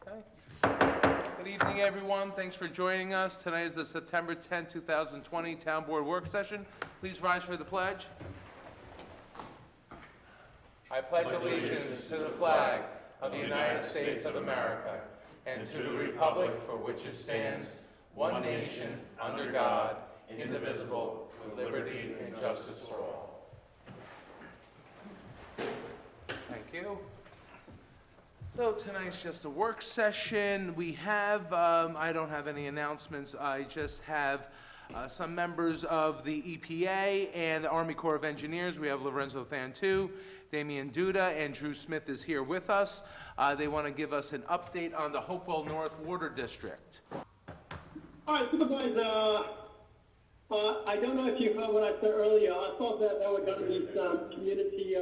Good evening, everyone. Thanks for joining us. Tonight is the September 10, 2020 Town Board Work Session. Please rise for the pledge. I pledge allegiance to the flag of the United States of America and to the republic for which it stands, one nation, under God, indivisible, with liberty and justice for all. Thank you. So tonight's just a work session. We have, I don't have any announcements. I just have some members of the EPA and the Army Corps of Engineers. We have Lorenzo Thantu, Damian Duda, and Drew Smith is here with us. They want to give us an update on the Hopewell North Water District. All right, Supervisor, I don't know if you heard what I said earlier. I thought that there were going to be some community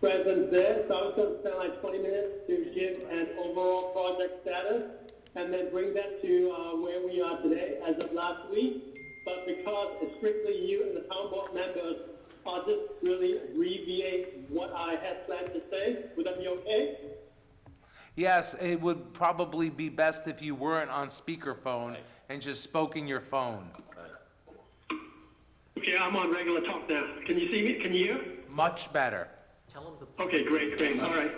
presence there, so I was going to spend like 20 minutes to give an overall project status and then bring that to where we are today as of last week. But because it's strictly you and the town board members, I'll just really abbreviate what I had planned to say. Would that be okay? Yes, it would probably be best if you weren't on speakerphone and just spoke in your phone. Okay, I'm on regular talk now. Can you see me? Can you hear? Much better. Okay, great. All right.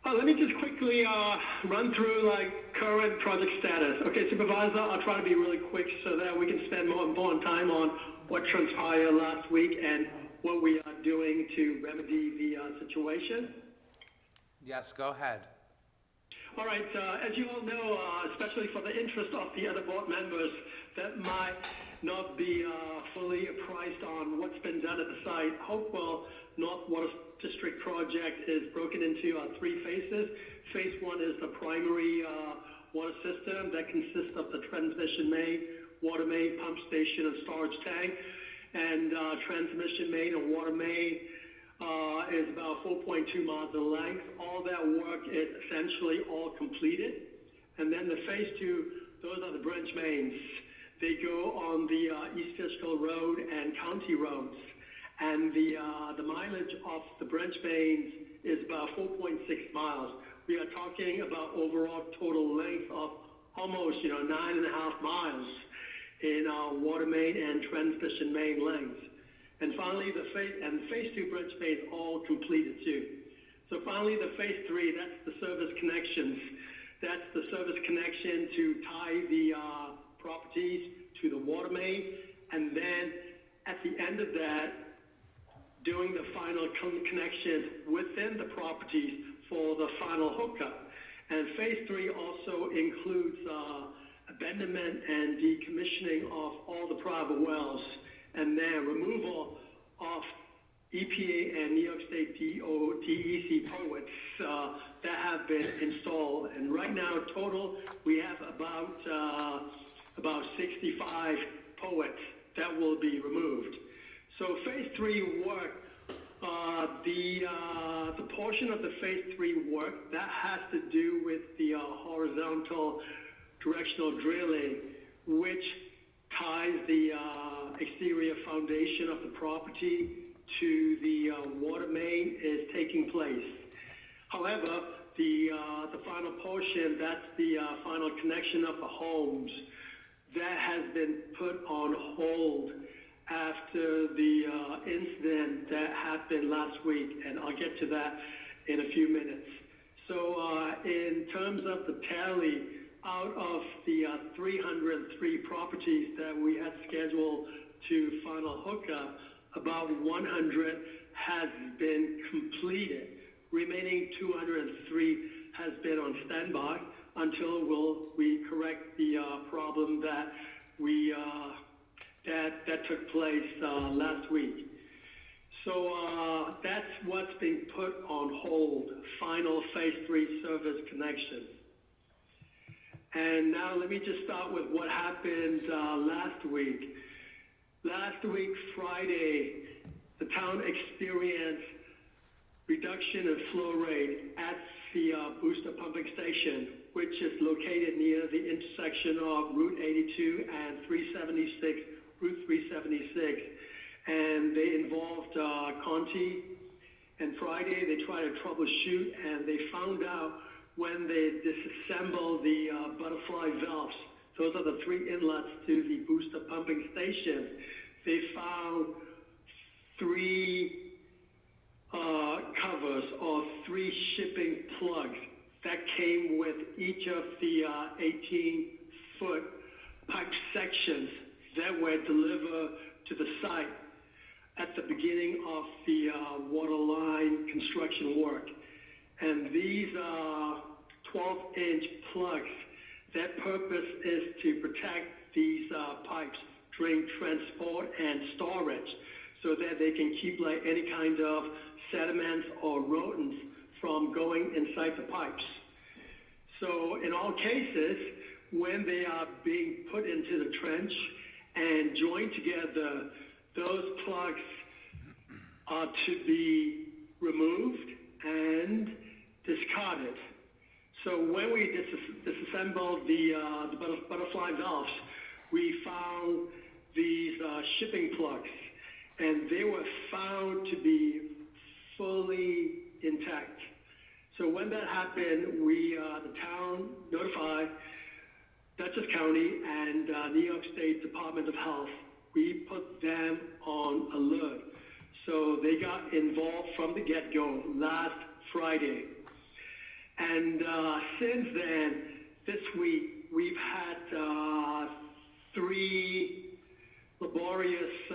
Let me just quickly run through like current project status. Okay, Supervisor, I'll try to be really quick so that we can spend more important time on what transpired last week and what we are doing to remedy the situation. Yes, go ahead. All right, as you all know, especially for the interest of the other board members that might not be fully apprised on what's been done at the site, Hopewell North Water District project is broken into three phases. Phase one is the primary water system that consists of the transmission main, water main, pump station, and storage tank. And transmission main or water main is about 4.2 miles in length. All that work is essentially all completed. And then the phase two, those are the branch mains. They go on the East Fishkill Road and county roads. And the mileage of the branch mains is about 4.6 miles. We are talking about overall total length of almost 9.5 miles in water main and transmission main lengths. And finally, the phase two branch mains all completed too. So finally, the phase three, that's the service connections. That's the service connection to tie the properties to the water main, and then at the end of that, doing the final connections within the properties for the final hookup. And phase three also includes abandonment and decommissioning of all the private wells, and then removal of EPA and New York State DEC poets that have been installed. And right now, total, we have about 65 poets that will be removed. So phase three work, the portion of the phase three work that has to do with the horizontal directional drilling, which ties the exterior foundation of the property to the water main, is taking place. However, the final portion, that's the final connection of the homes, that has been put on hold after the incident that happened last week, and I'll get to that in a few minutes. So in terms of the tally, out of the 303 properties that we had scheduled to final hookup, about 100 has been completed. Remaining 203 has been on standby until we correct the problem that that took place last week. So that's what's being put on hold, final phase three service connections. And now let me just start with what happened last week. Last week, Friday, the town experienced reduction in flow rate at the booster pumping station, which is located near the intersection of Route 82 and Route 376. And they involved Conti. And Friday, they tried to troubleshoot, and they found out when they disassemble the butterfly valves. Those are the 3 inlets to the booster pumping station. They found 3 covers or 3 shipping plugs that came with each of the 18-foot pipe sections that were delivered to the site at the beginning of the water line construction work. And these 12-inch plugs, their purpose is to protect these pipes during transport and storage so that they can keep like any kind of sediments or rodents from going inside the pipes. So in all cases, when they are being put into the trench and joined together, those plugs are to be removed and discarded. So when we disassembled the butterfly valves, we found these shipping plugs, and they were found to be fully intact. So when that happened, we, the town, notified Dutchess County and New York State Department of Health. We put them on alert. So they got involved from the get-go last Friday. And since then, this week, we've had 3 laborious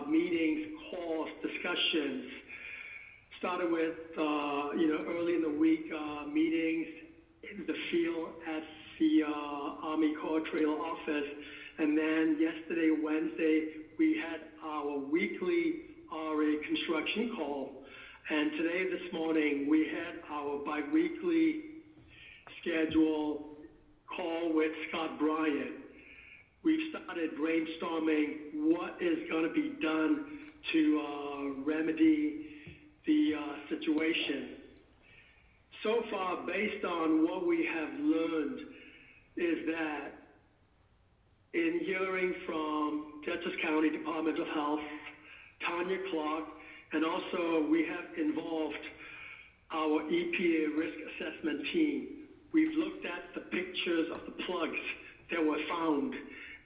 meetings, calls, discussions. Started with, early in the week, meetings in the field at the Army Corps Trail office. And then yesterday, Wednesday, we had our weekly RA construction call. And today, this morning, we had our bi-weekly schedule call with Scott Bryant. We've started brainstorming what is going to be done to remedy the situation. So far, based on what we have learned, is that in hearing from Dutchess County Department of Health, Tanya Clark, and also we have involved our EPA risk assessment team. We've looked at the pictures of the plugs that were found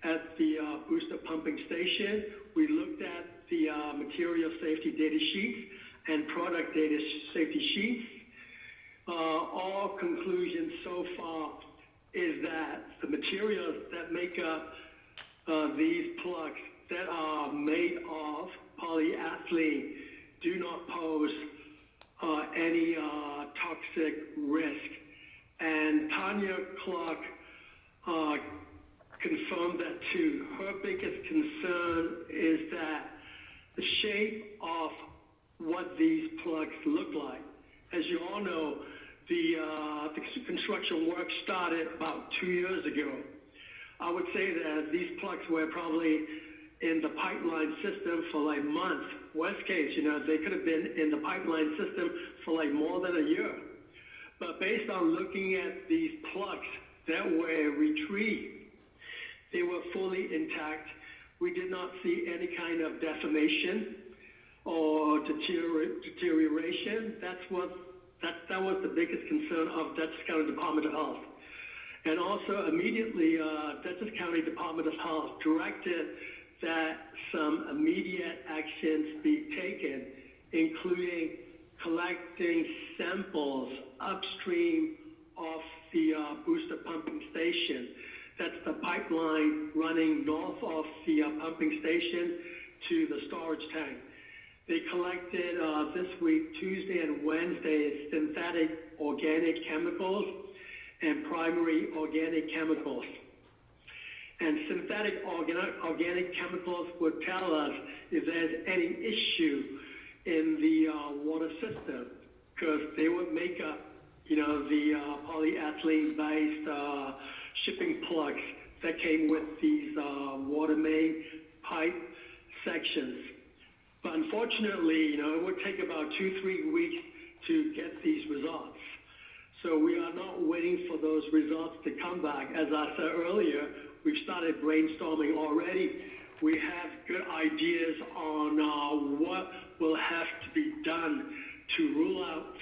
at the booster pumping station. We looked at the material safety data sheets and product data safety sheets. All conclusions so far is that the materials that make up these plugs that are made of polyethylene do not pose any toxic risk. And Tanya Clark confirmed that too. Her biggest concern is that the shape of what these plugs look like. As you all know, the construction work started about 2 years ago. I would say that these plugs were probably in the pipeline system for like months. Worst case, they could have been in the pipeline system for like more than a year. But based on looking at these plugs that were retrieved, they were fully intact. We did not see any kind of deformation or deterioration. That was the biggest concern of Dutchess County Department of Health. And also immediately, Dutchess County Department of Health directed that some immediate actions be taken, including collecting samples upstream of the booster pumping station. That's the pipeline running north of the pumping station to the storage tank. They collected this week, Tuesday and Wednesday, synthetic organic chemicals and primary organic chemicals. And synthetic organic chemicals would tell us if there's any issue in the water system, because they would make up, the polyethylene-based shipping plugs that came with these water main pipe sections. But unfortunately, it would take about 2-3 weeks to get these results. So we are not waiting for those results to come back. As I said earlier, we've started brainstorming already. We have good ideas on what will have to be done to rule out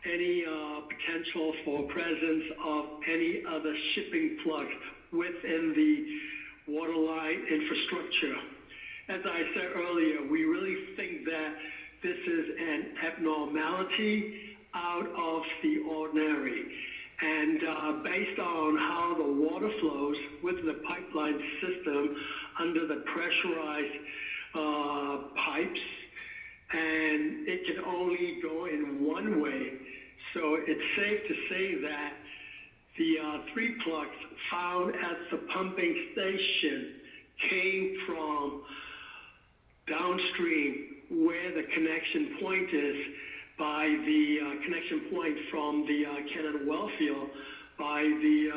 any potential for presence of any other shipping plugs within the waterline infrastructure. As I said earlier, we really think that this is an abnormality out of the ordinary. And based on how the water flows within the pipeline system under the pressurized pipes, and it can only go in one way. So it's safe to say that the 3 plugs found at the pumping station came from downstream where the connection point is by the connection point from the Canada Wellfield by the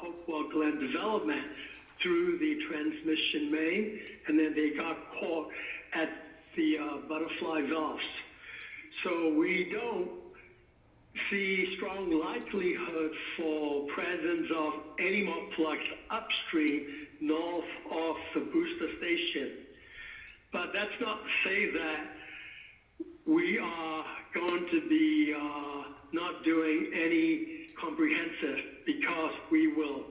Hopewell Glen development through the transmission main, and then they got caught at the butterfly valves. So we don't see strong likelihood for presence of any more plugs upstream north of the booster station. But that's not to say that we are going to be not doing any comprehensive, because we will.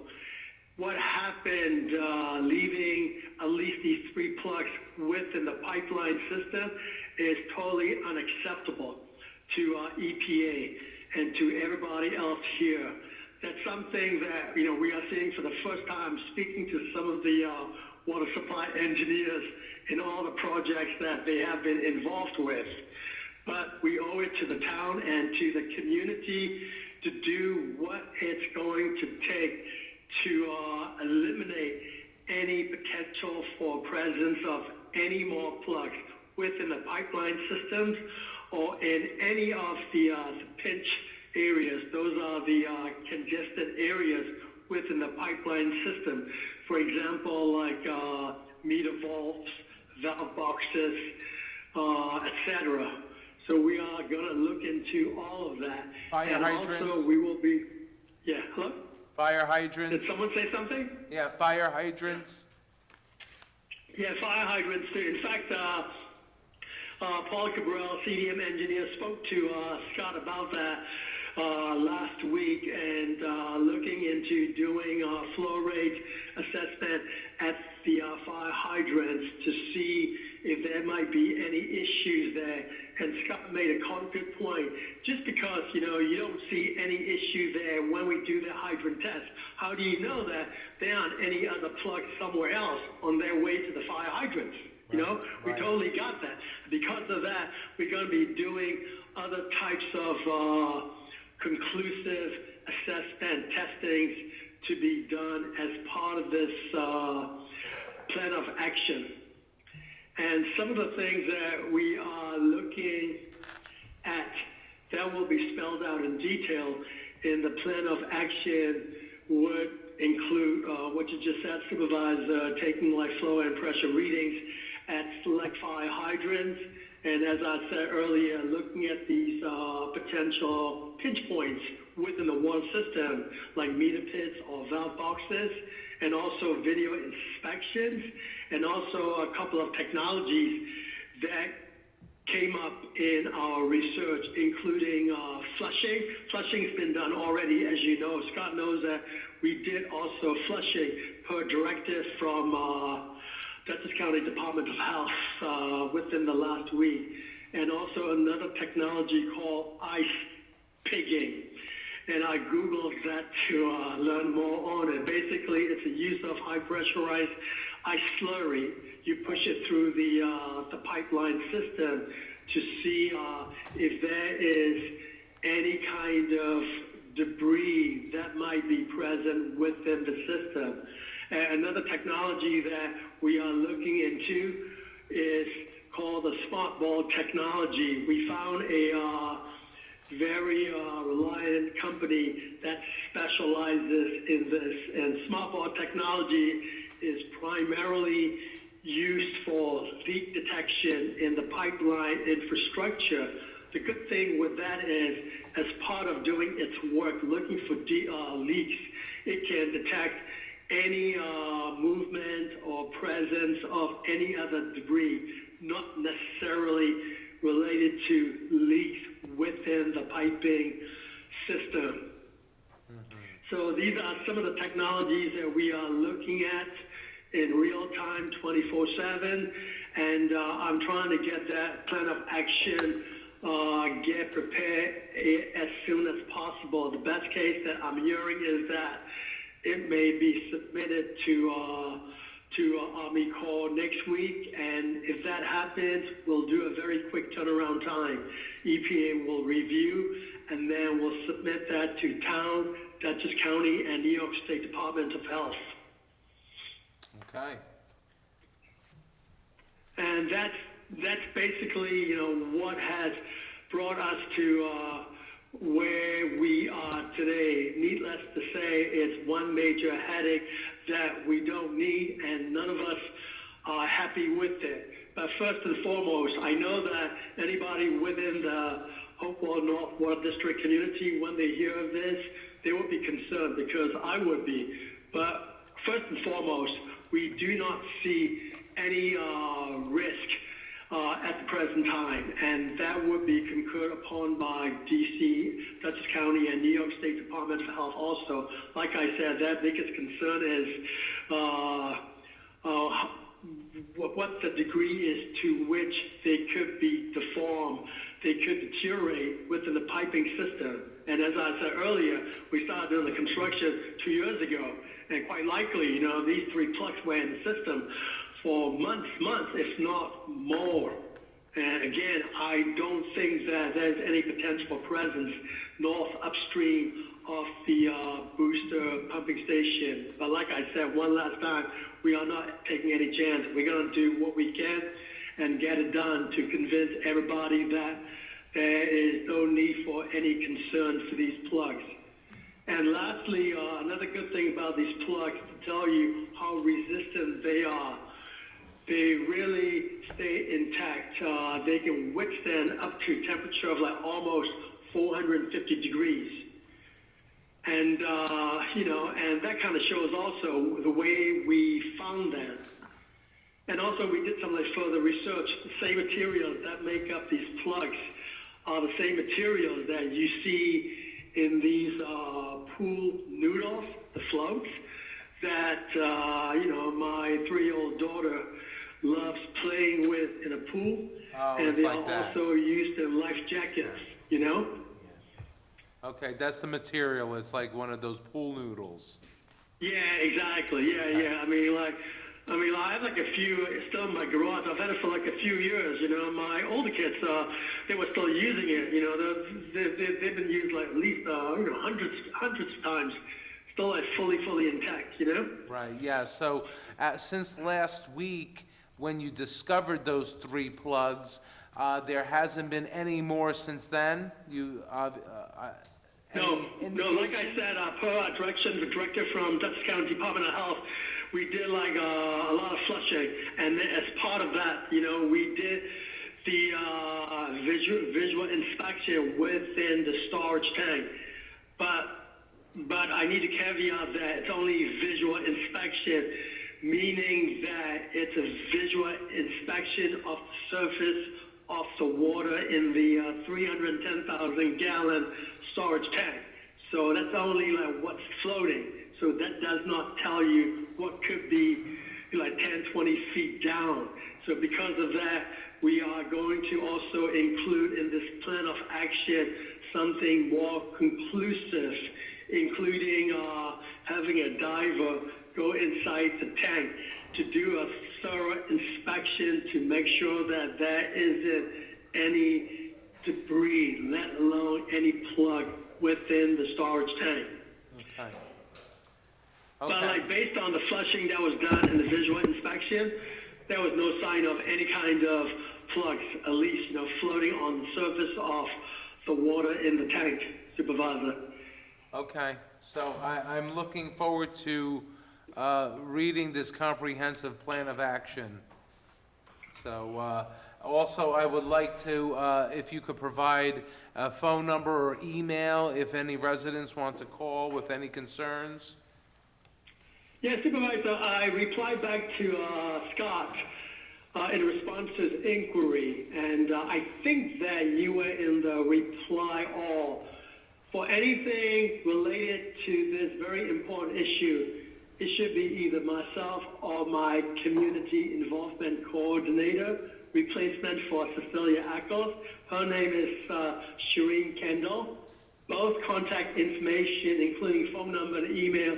What happened leaving at least these 3 plugs within the pipeline system is totally unacceptable to EPA and to everybody else here. That's something that, you know, we are seeing for the first time, speaking to some of the water supply engineers in all the projects that they have been involved with. But we owe it to the town and to the community to do what it's going to take to eliminate any potential for presence of any more plugs within the pipeline systems or in any of the pinch areas. Those are the congested areas within the pipeline system. For example, like meter vaults, valve boxes, etc. So we are going to look into all of that. Fire hydrants. Also, we will be, hello? Fire hydrants. Did someone say something? Yeah, fire hydrants. Yeah, fire hydrants too. In fact, Paul Cabral, CDM engineer, spoke to Scott about that last week, and looking into doing a flow rate assessment at the fire hydrants to see if there might be any issues there. And Scott made a concrete point. Just because, you know, you don't see any issue there when we do the hydrant test, how do you know that there aren't any other plugs somewhere else on their way to the fire hydrants? You know, we totally got that. Because of that, we're going to be doing other types of conclusive assessment testings to be done as part of this plan of action. And some of the things that we are looking at that will be spelled out in detail in the plan of action would include what you just said, Supervisor, taking like flow and pressure readings at select fire hydrants. And as I said earlier, looking at these potential pinch points within the water system, like meter pits or valve boxes, and also video inspections, and also a couple of technologies that came up in our research, including flushing. Flushing's been done already, as you know. Scott knows that we did also flushing per directive from Dutchess County Department of Health within the last week, and also another technology called ice pigging. And I Googled that to learn more on it. Basically, it's a use of high pressurized ice slurry. You push it through the pipeline system to see if there is any kind of debris that might be present within the system. And another technology that we are looking into is called the smart ball technology. We found a very reliant company that specializes in this, and smart ball technology is primarily used for leak detection in the pipeline infrastructure. The good thing with that is, as part of doing its work looking for leaks, it can detect any movement or presence of any other debris, not necessarily related to leaks within the piping system. So these are some of the technologies that we are looking at in real time, 24/7, and I'm trying to get that plan of action, get prepared as soon as possible. The best case that I'm hearing is that it may be submitted to Army Corps next week, and if that happens, we'll do a very quick turnaround time. EPA will review, and then we'll submit that to town, Dutchess County, and New York State Department of Health. Okay. And that's basically, you know, what has brought us to where we are today. Needless to say, it's one major headache that we don't need, and none of us are happy with it. But first and foremost, I know that anybody within the Hopewell North Water District community, when they hear of this, they will be concerned, because I would be. But first and foremost, we do not see any risk at the present time, and that would be concurred upon by DC, Dutchess County, and New York State Department of Health also. Like I said, that biggest concern is what the degree is to which they could be deformed, they could deteriorate within the piping system. And as I said earlier, we started doing the construction 2 years ago, and quite likely, you know, these 3 plugs were in the system for months, if not more. And again, I don't think that there's any potential presence north upstream of the booster pumping station. But like I said one last time, we are not taking any chance. We're going to do what we can and get it done to convince everybody that there is no need for any concern for these plugs. And lastly, another good thing about these plugs, to tell you how resistant they are. They really stay intact. They can withstand up to a temperature of like almost 450 degrees. And, you know, and that kind of shows also the way we found them. And also we did some like further research. The same materials that make up these plugs are the same materials that you see in these pool noodles, the floats, that, you know, my 3-year-old daughter loves playing with in a pool. Oh, and it's they like are that. also used in life jackets, you know? Okay, that's the material. It's like one of those pool noodles. Yeah, exactly. Yeah. I mean, I have like a few still in my garage. I've had it for like a few years. You know, my older kids, they were still using it. You know, they've been used like at least you know, hundreds of times. Still like fully intact. You know. Right. Yeah. So since last week, when you discovered those 3 plugs, there hasn't been any more since then. You No, like I indication? said, per our direction, the director from Dutchess County Department of Health, we did like a lot of flushing, and as part of that, you know, we did the visual inspection within the storage tank. But I need to caveat that it's only visual inspection, meaning that it's a visual inspection of the surface of the water in the 310,000 gallon storage tank. So that's only like what's floating. So that does not tell you what could be like 10, 20 feet down. So because of that, we are going to also include in this plan of action something more conclusive, including having a diver go inside the tank to do a thorough inspection to make sure that there isn't any debris, let alone any plug within the storage tank. Okay. But like based on the flushing that was done in the visual inspection, there was no sign of any kind of plugs, at least, you know, floating on the surface of the water in the tank, Supervisor. Okay. So I'm looking forward to reading this comprehensive plan of action. So also, I would like to, if you could provide a phone number or email if any residents want to call with any concerns. Yeah, Supervisor, I replied back to Scott in response to his inquiry, and I think that you were in the reply all. For anything related to this very important issue, it should be either myself or my community involvement coordinator, replacement for Cecilia Ackles. Her name is Shireen Kendall. Both contact information, including phone number and email,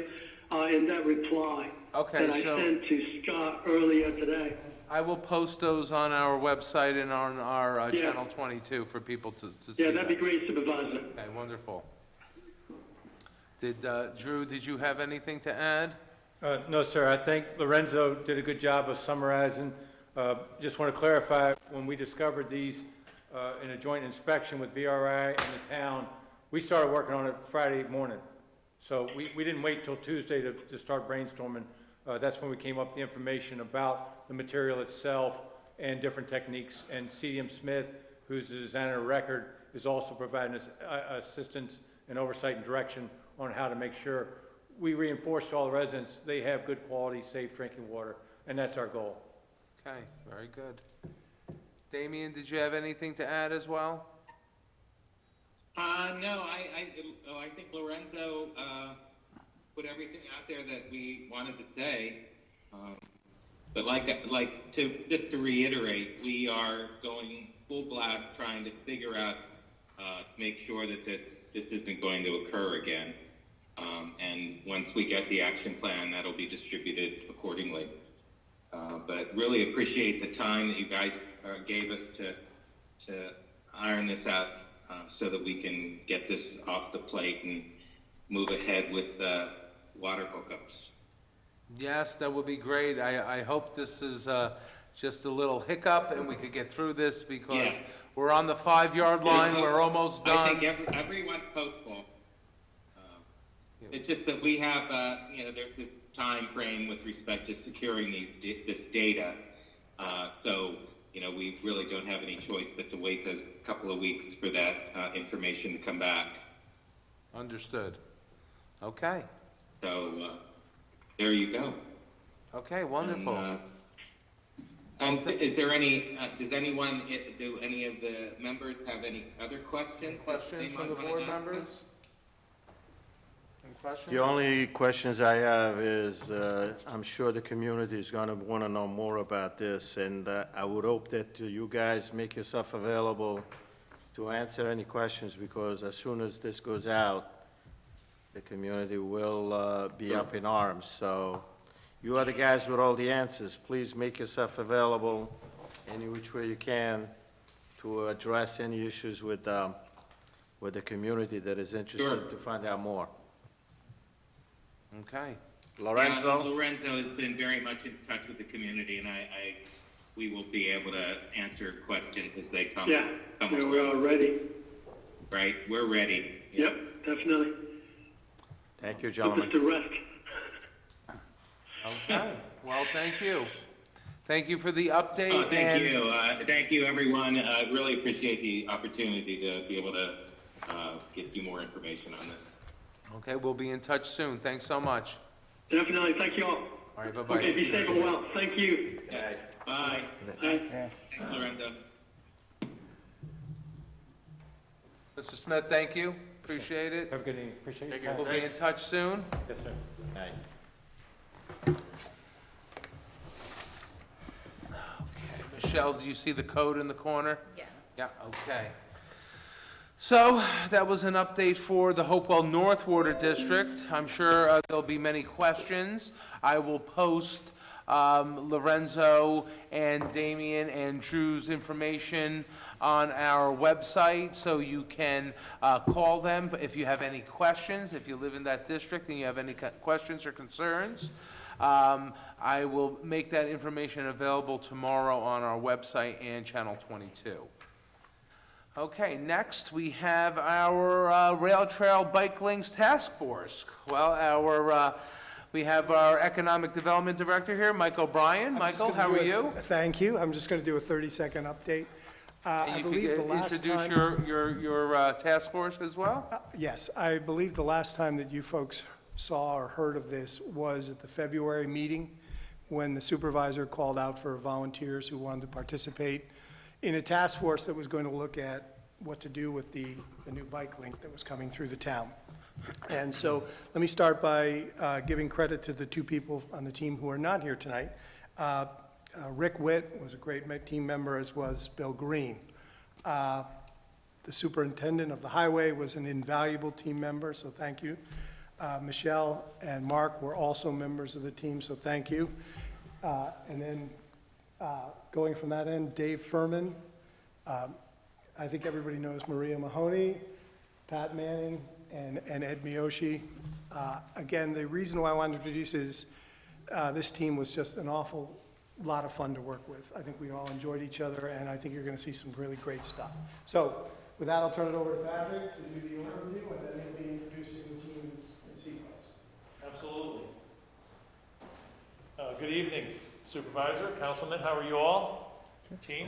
are in that reply Okay, that I sent to Scott earlier today. I will post those on our website and on our Yeah. Channel 22 for people to see Yeah, that. that'd be great, Supervisor. Okay, wonderful. Drew, did you have anything to add? No, sir. I think Lorenzo did a good job of summarizing. Just want to clarify, when we discovered these in a joint inspection with VRI and the town, we started working on it Friday morning. So we didn't wait till Tuesday to start brainstorming. That's when we came up with the information about the material itself and different techniques. And CDM Smith, who's the designer of record, is also providing us assistance and oversight and direction on how to make sure we reinforce to all the residents they have good quality, safe drinking water, and that's our goal. Okay, very good. Damien, did you have anything to add as well? No, I think Lorenzo put everything out there that we wanted to say. But just to reiterate, we are going full blast trying to figure out to make sure that this isn't going to occur again. And once we get the action plan, that'll be distributed accordingly. But really appreciate the time that you guys gave us to iron this out so that we can get this off the plate and move ahead with water hookups. Yes, that would be great. I hope this is just a little hiccup and we could get through this because we're on the 5-yard line. We're almost done. I think everyone's hopeful. It's just that we have, there's this time frame with respect to securing this data. So, we really don't have any choice but to wait a couple of weeks for that information to come back. Understood. Okay. So, there you go. Okay, wonderful. And is there any, do any of the members have any other questions? Questions from the board members? Any questions? The only questions I have is, I'm sure the community is going to want to know more about this, and I would hope that you guys make yourself available to answer any questions, because as soon as this goes out, the community will be up in arms. So you are the guys with all the answers. Please make yourself available any which way you can to address any issues with the community that is interested to find out more. Okay. Lorenzo? Yeah, Lorenzo has been very much in touch with the community, and we will be able to answer questions as they come. Yeah, we are ready. Right, we're ready. Yep, definitely. Thank you, Put gentlemen. this to rest. Okay. Well, thank you. Thank you for the update. Oh, thank you, everyone. Really appreciate the opportunity to be able to get you more information on this. Okay, we'll be in touch soon. Thanks so much. Definitely, thank you all. All right, bye-bye. Okay, be safe and well. Thank you. Yeah. Bye. Bye. Thanks, Lorenzo. Mr. Smith, thank you. Appreciate it. Have a good evening. Appreciate your We'll time. be in touch soon. Yes, sir. Okay, Michelle, do you see the code in the corner? Yes. Yeah, okay. So, that was an update for the Hopewell North Water District. I'm sure there'll be many questions. I will post Lorenzo and Damien and Drew's information on our website, so you can call them if you have any questions. If you live in that district and you have any questions or concerns, I will make that information available tomorrow on our website and Channel 22. Okay, next we have our Rail Trail Bike Links Task Force. Well, we have our Economic Development Director here, Mike O'Brien. Michael, how are you? Thank you. I'm just going to do a 30-second update. I And you believe the could last introduce time, your task force as well? yes, I believe the last time that you folks saw or heard of this was at the February meeting when the supervisor called out for volunteers who wanted to participate in a task force that was going to look at what to do with the new bike link that was coming through the town. And so let me start by giving credit to the two people on the team who are not here tonight. Rick Witt was a great team member, as was Bill Green. The superintendent of the highway was an invaluable team member, so thank you. Michelle and Mark were also members of the team, so thank you. And then going from that end, Dave Furman. I think everybody knows Maria Mahoney, Pat Manning, and Ed Miyoshi. Again, the reason why I wanted to introduce is this team was just an awful lot of fun to work with. I think we all enjoyed each other, and I think you're going to see some really great stuff. So with that, I'll turn it over to Patrick to do the overview, and then he'll be introducing the team in sequence. Absolutely. Good evening, Supervisor, Councilman, how are you all? Team?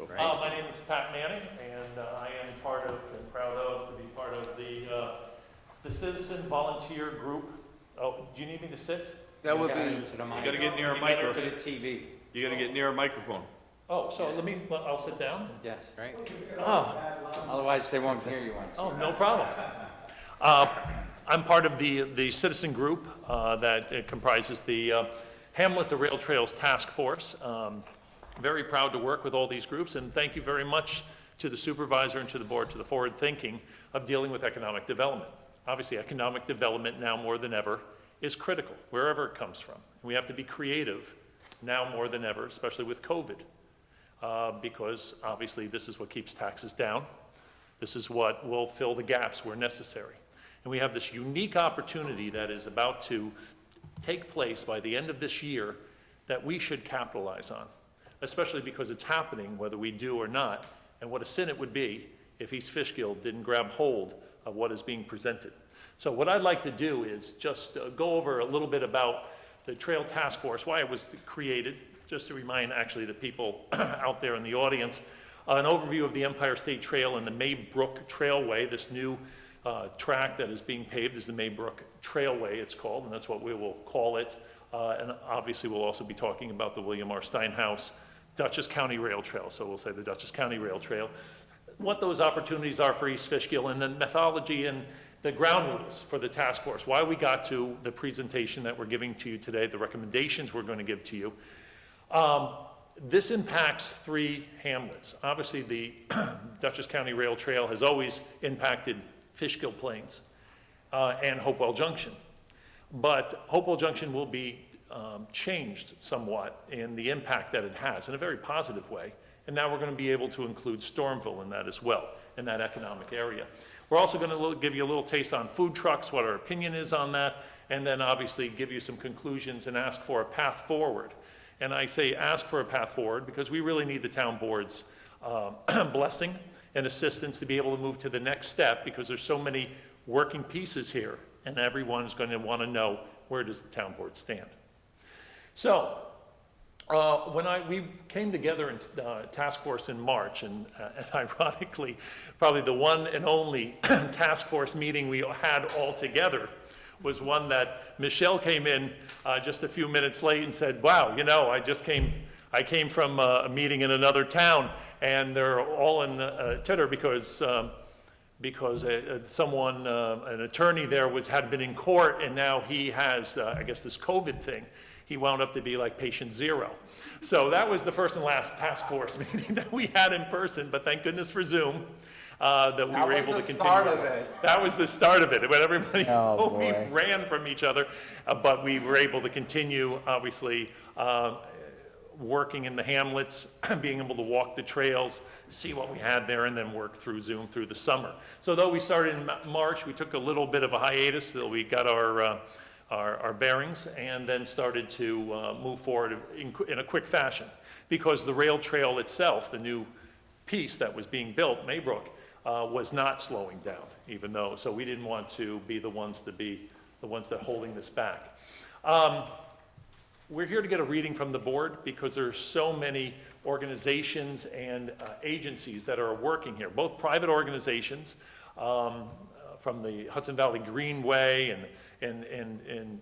My name is Pat Manning, and I am part of, and proud of, to be part of the Citizen Volunteer Group. Oh, do you need me to sit? That would be, You gotta get near a microphone. To the TV. You gotta get near a microphone. Oh, so I'll sit down? Yes, right? Oh, Otherwise, they won't hear you on TV. oh, no problem. I'm part of the citizen group that comprises the Hamlet, the Rail Trails Task Force. Very proud to work with all these groups, and thank you very much to the supervisor and to the board, to the forward thinking of dealing with economic development. Obviously, economic development now more than ever is critical, wherever it comes from. We have to be creative now more than ever, especially with COVID, because obviously this is what keeps taxes down. This is what will fill the gaps where necessary. And we have this unique opportunity that is about to take place by the end of this year that we should capitalize on, especially because it's happening whether we do or not, and what a sin it would be if East Fishkill didn't grab hold of what is being presented. So what I'd like to do is just go over a little bit about the Trail Task Force, why it was created, just to remind actually the people out there in the audience, an overview of the Empire State Trail and the Maybrook Trailway. This new track that is being paved is the Maybrook Trailway, it's called, and that's what we will call it. And obviously we'll also be talking about the William R. Steinhaus Dutchess County Rail Trail, so we'll say the Dutchess County Rail Trail. What those opportunities are for East Fishkill, and then methodology and the ground rules for the task force, why we got to the presentation that we're giving to you today, the recommendations we're going to give to you. This impacts 3 hamlets. Obviously, the Dutchess County Rail Trail has always impacted Fishkill Plains and Hopewell Junction. But Hopewell Junction will be changed somewhat in the impact that it has in a very positive way. And now we're going to be able to include Stormville in that as well, in that economic area. We're also going to give you a little taste on food trucks, what our opinion is on that, and then obviously give you some conclusions and ask for a path forward. And I say ask for a path forward because we really need the town board's blessing and assistance to be able to move to the next step, because there's so many working pieces here, and everyone's going to want to know, where does the town board stand? So when we came together in task force in March, and ironically, probably the one and only task force meeting we had all together was one that Michelle came in just a few minutes late and said, wow, you know, I came from a meeting in another town, and they're all in titter because someone, an attorney there had been in court, and now he has, I guess, this COVID thing. He wound up to be like patient 0. So that was the first and last task force meeting that we had in person, but thank goodness for Zoom, that we were able to continue. That was the start of it. That was the start of it, when everybody we boy. ran from each other, but we were able to continue, obviously, working in the hamlets, being able to walk the trails, see what we had there, and then work through Zoom through the summer. So though we started in March, we took a little bit of a hiatus till we got our bearings, and then started to move forward in a quick fashion, because the rail trail itself, the new piece that was being built, Maybrook, was not slowing down, even though, so we didn't want to be the ones that are holding this back. We're here to get a reading from the board because there are so many organizations and agencies that are working here, both private organizations from the Hudson Valley Greenway and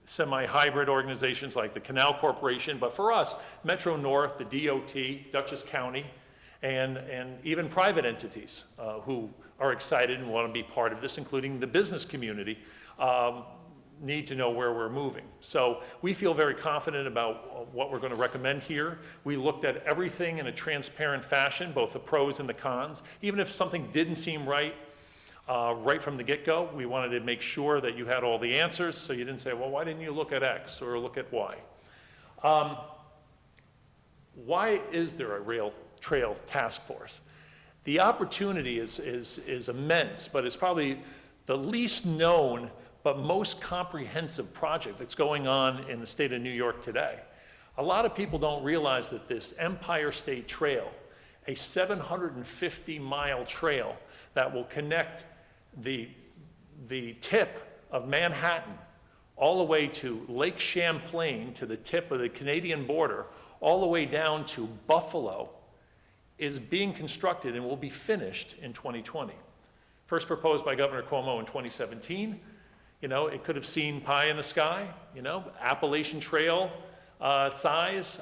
semi-hybrid organizations like the Canal Corporation, but for us, Metro North, the DOT, Dutchess County, and even private entities who are excited and want to be part of this, including the business community, need to know where we're moving. So we feel very confident about what we're going to recommend here. We looked at everything in a transparent fashion, both the pros and the cons. Even if something didn't seem right, right from the get-go, we wanted to make sure that you had all the answers, so you didn't say, well, why didn't you look at X or look at Y? Why is there a rail trail task force? The opportunity is immense, but it's probably the least known but most comprehensive project that's going on in the state of New York today. A lot of people don't realize that this Empire State Trail, a 750-mile trail that will connect the tip of Manhattan all the way to Lake Champlain, to the tip of the Canadian border, all the way down to Buffalo, is being constructed and will be finished in 2020. First proposed by Governor Cuomo in 2017. You know, it could have seen pie in the sky, you know, Appalachian Trail size,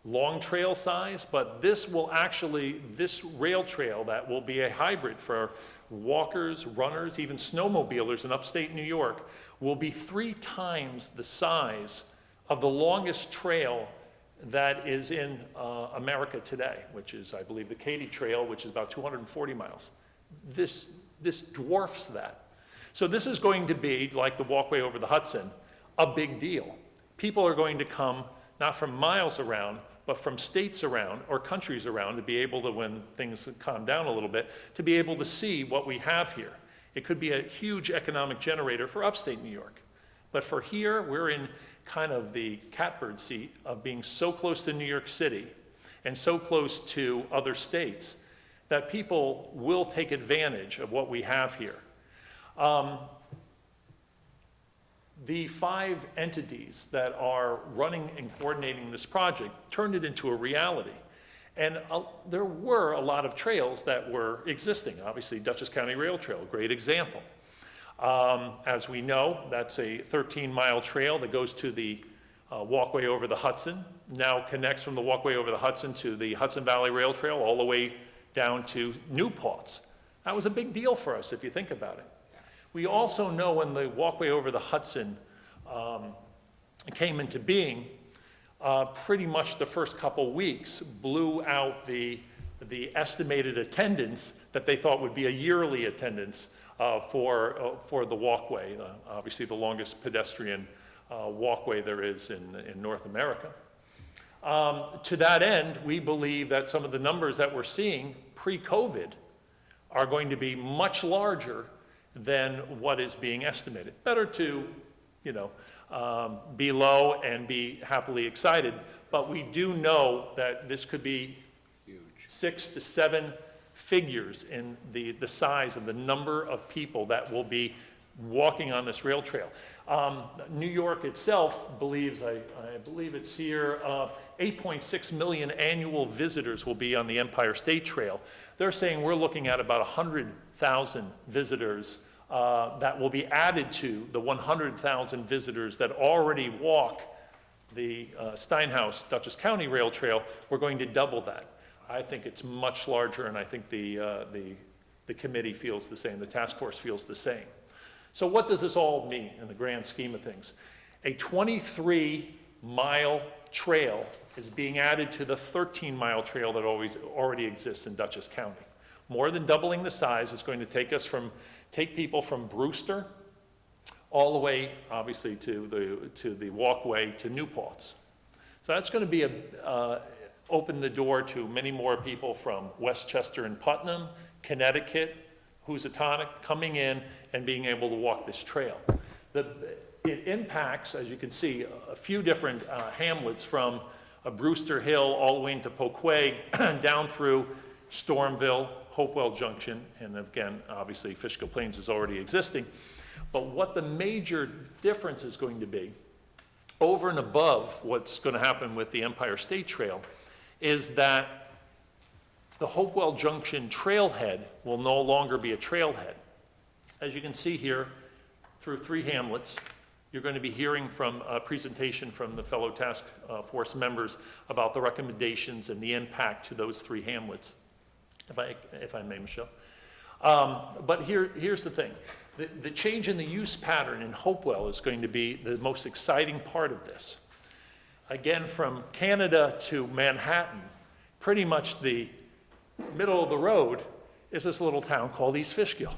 long trail size, but this will actually, this rail trail that will be a hybrid for walkers, runners, even snowmobilers in upstate New York, will be 3 times the size of the longest trail that is in America today, which is, I believe, the Katy Trail, which is about 240 miles. This dwarfs that. So this is going to be, like the walkway over the Hudson, a big deal. People are going to come, not from miles around, but from states around or countries around to be able to, when things calm down a little bit, to be able to see what we have here. It could be a huge economic generator for upstate New York. But for here, we're in kind of the catbird seat of being so close to New York City and so close to other states that people will take advantage of what we have here. The 5 entities that are running and coordinating this project turned it into a reality. And there were a lot of trails that were existing. Obviously, Dutchess County Rail Trail, a great example. As we know, that's a 13-mile trail that goes to the walkway over the Hudson, now connects from the walkway over the Hudson to the Hudson Valley Rail Trail all the way down to New Paltz. That was a big deal for us, if you think about it. We also know when the walkway over the Hudson came into being, pretty much the first couple weeks blew out the estimated attendance that they thought would be a yearly attendance for the walkway, obviously the longest pedestrian walkway there is in North America. To that end, we believe that some of the numbers that we're seeing pre-COVID are going to be much larger than what is being estimated. Better to, you know, be low and be happily excited, but we do know that this could be huge. 6 to 7 figures in the size of the number of people that will be walking on this rail trail. New York itself believes, I believe it's here, 8.6 million annual visitors will be on the Empire State Trail. They're saying we're looking at about 100,000 visitors that will be added to the 100,000 visitors that already walk the Steinhaus Dutchess County Rail Trail. We're going to double that. I think it's much larger, and I think the committee feels the same, the task force feels the same. So what does this all mean in the grand scheme of things? A 23-mile trail is being added to the 13-mile trail that already exists in Dutchess County. More than doubling the size. It's going to take people from Brewster all the way, obviously, to the walkway to New Paltz. So that's going to be open the door to many more people from Westchester and Putnam, Connecticut, Housatonic, coming in and being able to walk this trail. It impacts, as you can see, a few different hamlets from Brewster Hill all the way into Poquay, down through Stormville, Hopewell Junction, and again, obviously, Fishkill Plains is already existing. But what the major difference is going to be, over and above what's going to happen with the Empire State Trail, is that the Hopewell Junction trailhead will no longer be a trailhead. As you can see here, through 3 hamlets, You're going to be hearing from a presentation from the fellow task force members about the recommendations and the impact to those 3 hamlets, if I may, Michelle. But here's the thing. The change in the use pattern in Hopewell is going to be the most exciting part of this. Again, from Canada to Manhattan, pretty much the middle of the road is this little town called East Fishkill.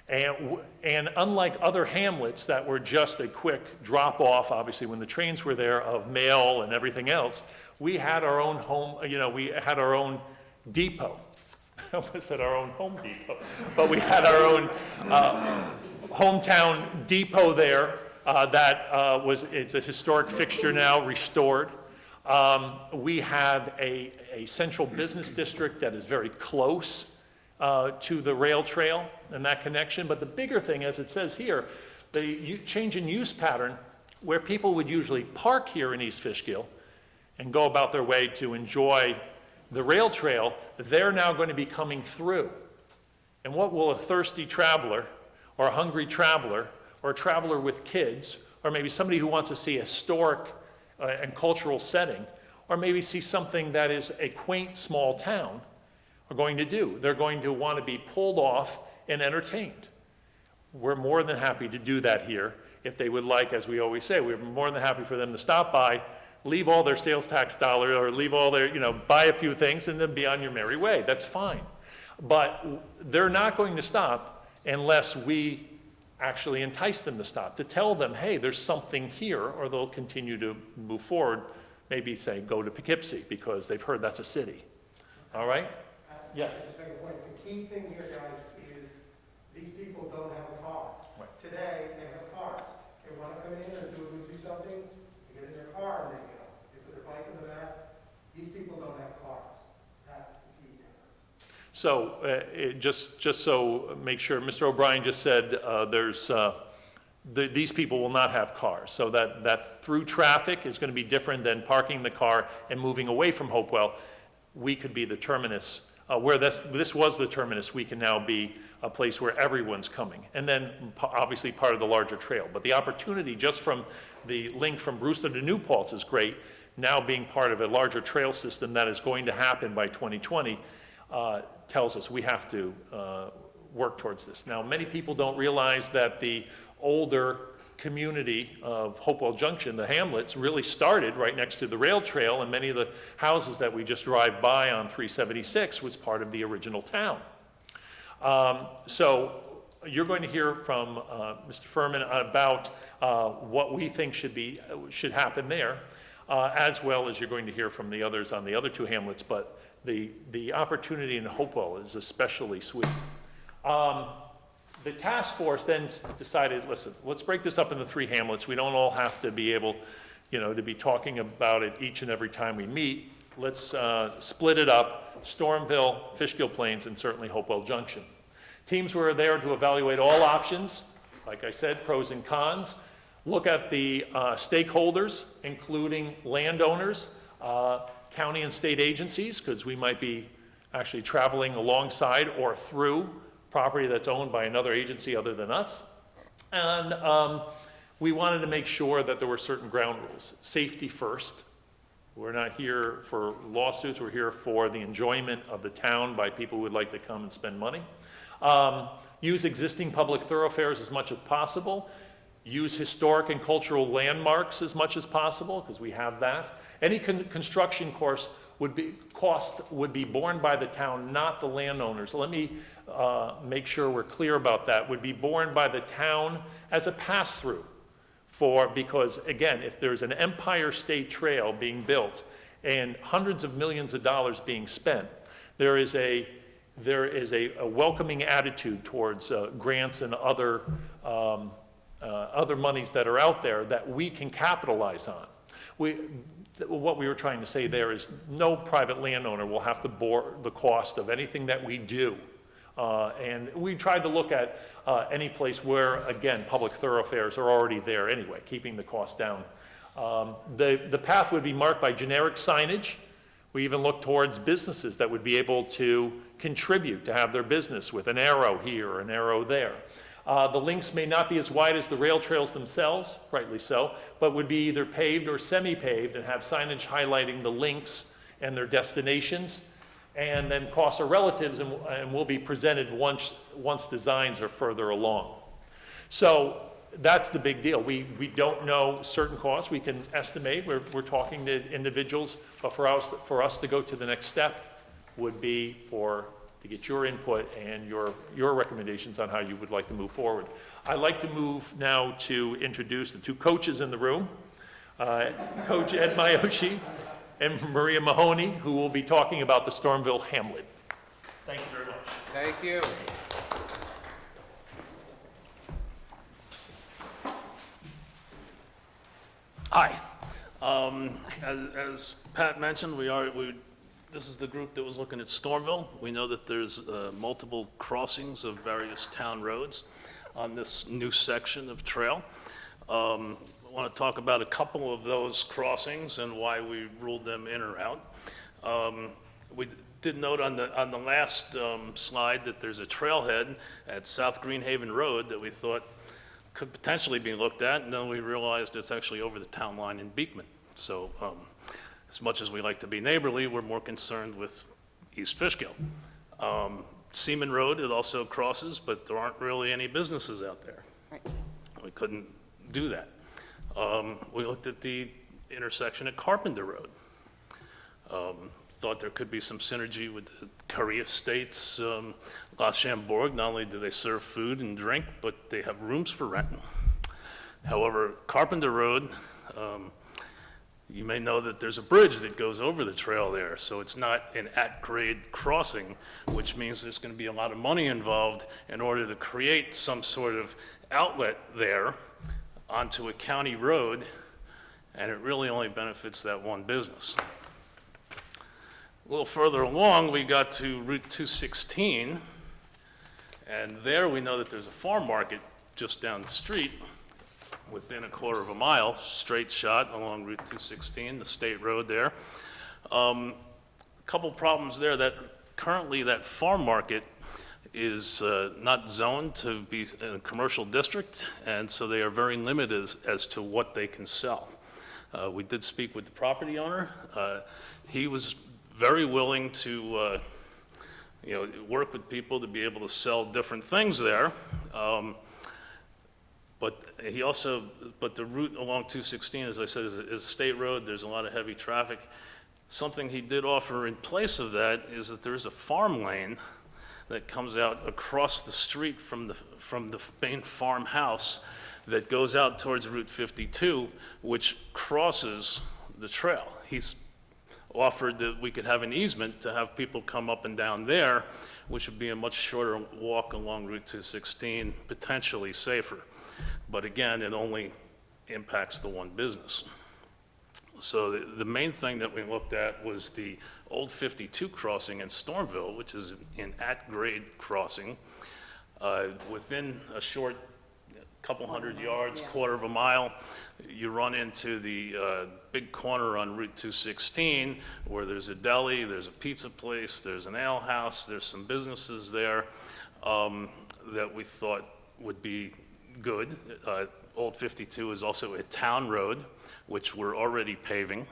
And unlike other hamlets that were just a quick drop-off, obviously when the trains were there, of mail and everything else, we had our own home, we had our own depot. I almost said our own Home Depot, but we had our own hometown depot there it's a historic fixture now, restored. We have a central business district that is very close to the rail trail and that connection. But the bigger thing, as it says here, the change in use pattern, where people would usually park here in East Fishkill and go about their way to enjoy the rail trail, they're now going to be coming through. And what will a thirsty traveler, or a hungry traveler, or a traveler with kids, or maybe somebody who wants to see a historic and cultural setting, or maybe see something that is a quaint small town, are going to do? They're going to want to be pulled off and entertained. We're more than happy to do that here. If they would like, as we always say, we're more than happy for them to stop by, leave all their sales tax dollars, or leave all their, buy a few things, and then be on your merry way. That's fine. But they're not going to stop unless we actually entice them to stop, to tell them, hey, there's something here, or they'll continue to move forward, maybe say, go to Poughkeepsie, because they've heard that's a city. All right? Yes? Just to make a point, the key thing here, guys, is these people don't have a car. Right. Today, they have cars. They want to come in and do something, they get in their car and they go. They put their bike in the back. These people don't have cars. That's the key difference. So just so make sure, Mr. O'Brien just said these people will not have cars. So that through traffic is going to be different than parking the car and moving away from Hopewell. We could be the terminus. Where this was the terminus, we can now be a place where everyone's coming. And then obviously part of the larger trail. But the opportunity just from the link from Brewster to New Paltz is great. Now being part of a larger trail system that is going to happen by 2020 tells us we have to work towards this. Now, many people don't realize that the older community of Hopewell Junction, the hamlets, really started right next to the rail trail, and many of the houses that we just drive by on 376 was part of the original town. So you're going to hear from Mr. Furman about what we think should happen there, as well as you're going to hear from the others on the other 2 hamlets, but the opportunity in Hopewell is especially sweet. The task force then decided, listen, let's break this up into 3 hamlets. We don't all have to be able, to be talking about it each and every time we meet. Let's split it up: Stormville, Fishkill Plains, and certainly Hopewell Junction. Teams were there to evaluate all options, like I said, pros and cons. Look at the stakeholders, including landowners, county and state agencies, because we might be actually traveling alongside or through property that's owned by another agency other than us. And we wanted to make sure that there were certain ground rules. Safety first. We're not here for lawsuits. We're here for the enjoyment of the town by people who would like to come and spend money. Use existing public thoroughfares as much as possible. Use historic and cultural landmarks as much as possible, because we have that. Any construction cost would be borne by the town, not the landowners. Let me make sure we're clear about that. Would be borne by the town as a pass-through because again, if there's an Empire State Trail being built and hundreds of millions of dollars being spent, there is a welcoming attitude towards grants and other monies that are out there that we can capitalize on. What we were trying to say there is no private landowner will have to bear the cost of anything that we do. And we tried to look at any place where, again, public thoroughfares are already there anyway, keeping the cost down. The path would be marked by generic signage. We even looked towards businesses that would be able to contribute to have their business with an arrow here, an arrow there. The links may not be as wide as the rail trails themselves, rightly so, but would be either paved or semi-paved and have signage highlighting the links and their destinations. And then costs are relatives and will be presented once designs are further along. So that's the big deal. We don't know certain costs. We can estimate. We're talking to individuals, but for us to go to the next step would be to get your input and your recommendations on how you would like to move forward. I'd like to move now to introduce the two coaches in the room, Coach Ed Miyoshi and Maria Mahoney, who will be talking about the Stormville Hamlet. Thank you very much. Thank you. Hi. As Pat mentioned, this is the group that was looking at Stormville. We know that there's multiple crossings of various town roads on this new section of trail. I want to talk about a couple of those crossings and why we ruled them in or out. We did note on the last slide that there's a trailhead at South Greenhaven Road that we thought could potentially be looked at, and then we realized it's actually over the town line in Beekman. So as much as we like to be neighborly, we're more concerned with East Fishkill. Seaman Road, it also crosses, but there aren't really any businesses out there. Right. We couldn't do that. We looked at the intersection at Carpenter Road. Thought there could be some synergy with the Curry Estates, La Chambourg. Not only do they serve food and drink, but they have rooms for rent. However, Carpenter Road, you may know that there's a bridge that goes over the trail there, so it's not an at-grade crossing, which means there's going to be a lot of money involved in order to create some sort of outlet there onto a county road, and it really only benefits that one business. A little further along, we got to Route 216, and there we know that there's a farm market just down the street within a quarter of a mile, straight shot along Route 216, the state road there. A couple problems there. That currently that farm market is not zoned to be in a commercial district, and so they are very limited as to what they can sell. We did speak with the property owner. He was very willing to work with people to be able to sell different things there. But the route along 216, as I said, is a state road. There's a lot of heavy traffic. Something he did offer in place of that is that there's a farm lane that comes out across the street from the main farmhouse that goes out towards Route 52, which crosses the trail. He's offered that we could have an easement to have people come up and down there, which would be a much shorter walk along Route 216, potentially safer. But again, it only impacts the one business. So the main thing that we looked at was the old 52 crossing in Stormville, which is an at-grade crossing. Within a short couple hundred yards, quarter of a mile, you run into the big corner on Route 216 where there's a deli, there's a pizza place, there's an ale house, there's some businesses there that we thought would be good. Old 52 is also a town road, which we're already paving.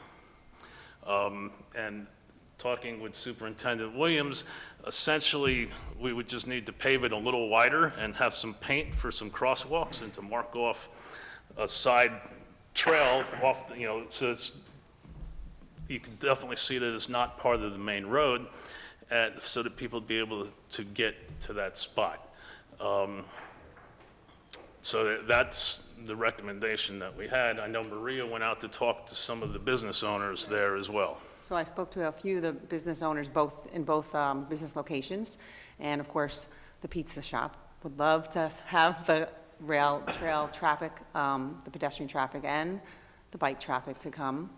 And talking with Superintendent Williams, essentially we would just need to pave it a little wider and have some paint for some crosswalks and to mark off a side trail off, so you can definitely see that it's not part of the main road, so that people would be able to get to that spot. So that's the recommendation that we had. I know Maria went out to talk to some of the business owners there as well. So I spoke to a few of the business owners in both business locations, and of course, the pizza shop would love to have the rail trail traffic, the pedestrian traffic and the bike traffic to come.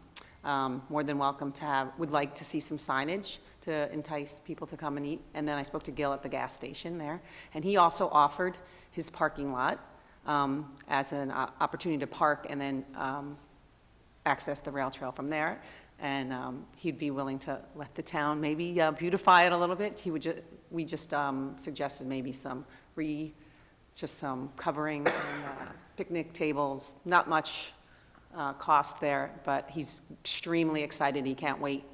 More than welcome to would like to see some signage to entice people to come and eat. And then I spoke to Gil at the gas station there, and he also offered his parking lot as an opportunity to park and then access the rail trail from there. And he'd be willing to let the town maybe beautify it a little bit. We just suggested maybe some just some covering and picnic tables, not much cost there, but he's extremely excited. He can't wait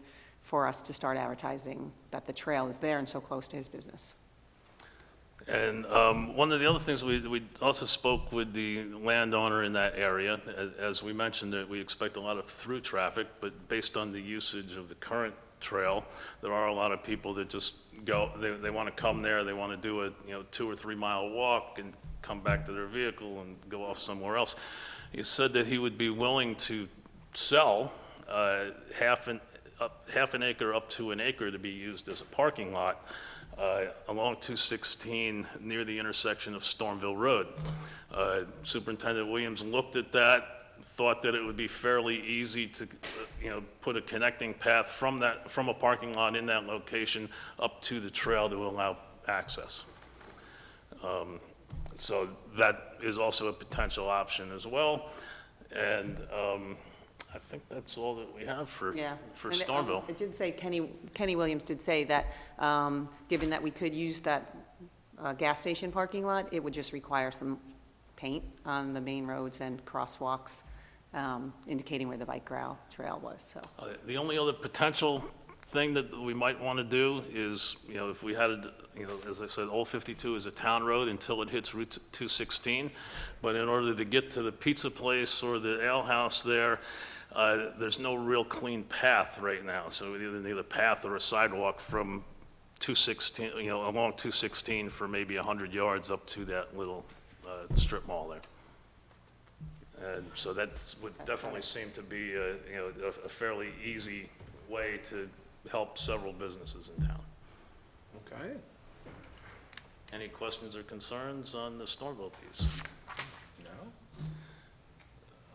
for us to start advertising that the trail is there and so close to his business. And one of the other things, we also spoke with the landowner in that area. As we mentioned, that we expect a lot of through traffic, but based on the usage of the current trail, there are a lot of people that just go, they want to come there, they want to do a 2 or 3 mile walk and come back to their vehicle and go off somewhere else. He said that he would be willing to sell half an acre up to an acre to be used as a parking lot along 216 near the intersection of Stormville Road. Superintendent Williams looked at that, thought that it would be fairly easy to, put a connecting path from a parking lot in that location up to the trail to allow access. So that is also a potential option as well. And I think that's all that we have for Yeah. Stormville. It did say, Kenny Williams did say that, given that we could use that gas station parking lot, it would just require some paint on the main roads and crosswalks, indicating where the bike trail was, so. The only other potential thing that we might want to do is, if we had, as I said, Old 52 is a town road until it hits Route 216. But in order to get to the pizza place or the ale house there, there's no real clean path right now. So we either need a path or a sidewalk from 216, along 216 for maybe 100 yards up to that little strip mall there. And so that would definitely seem to be a fairly easy way to help several businesses in town. Okay. Any questions or concerns on the Stormville piece? No?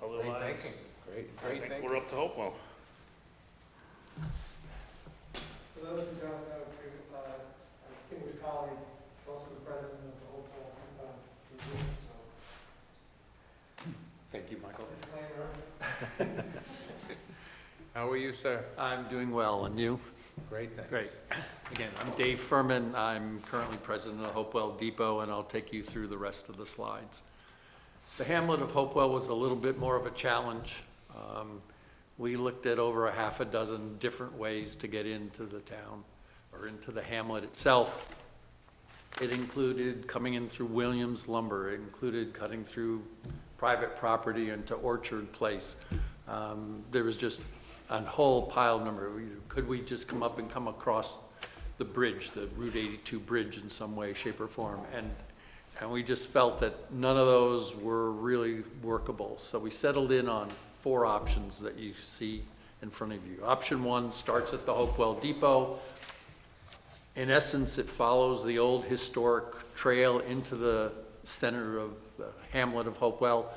Otherwise, Great I think thinking. we're up to Hopewell. For those who don't know, our distinguished colleague, also the president of the Hopewell Museum, so Thank you, Michael. disclaimer. How are you, sir? I'm doing well, and you? Great, thanks. Great. Again, I'm Dave Furman. I'm currently president of Hopewell Depot, and I'll take you through the rest of the slides. The hamlet of Hopewell was a little bit more of a challenge. We looked at over a half a dozen different ways to get into the town or into the hamlet itself. It included coming in through Williams Lumber. It included cutting through private property into Orchard Place. There was just a whole pile number. Could we just come up and come across the bridge, the Route 82 bridge in some way, shape, or form? And we just felt that none of those were really workable. So we settled in on 4 options that you see in front of you. Option 1 starts at the Hopewell Depot. In essence, it follows the old historic trail into the center of the hamlet of Hopewell.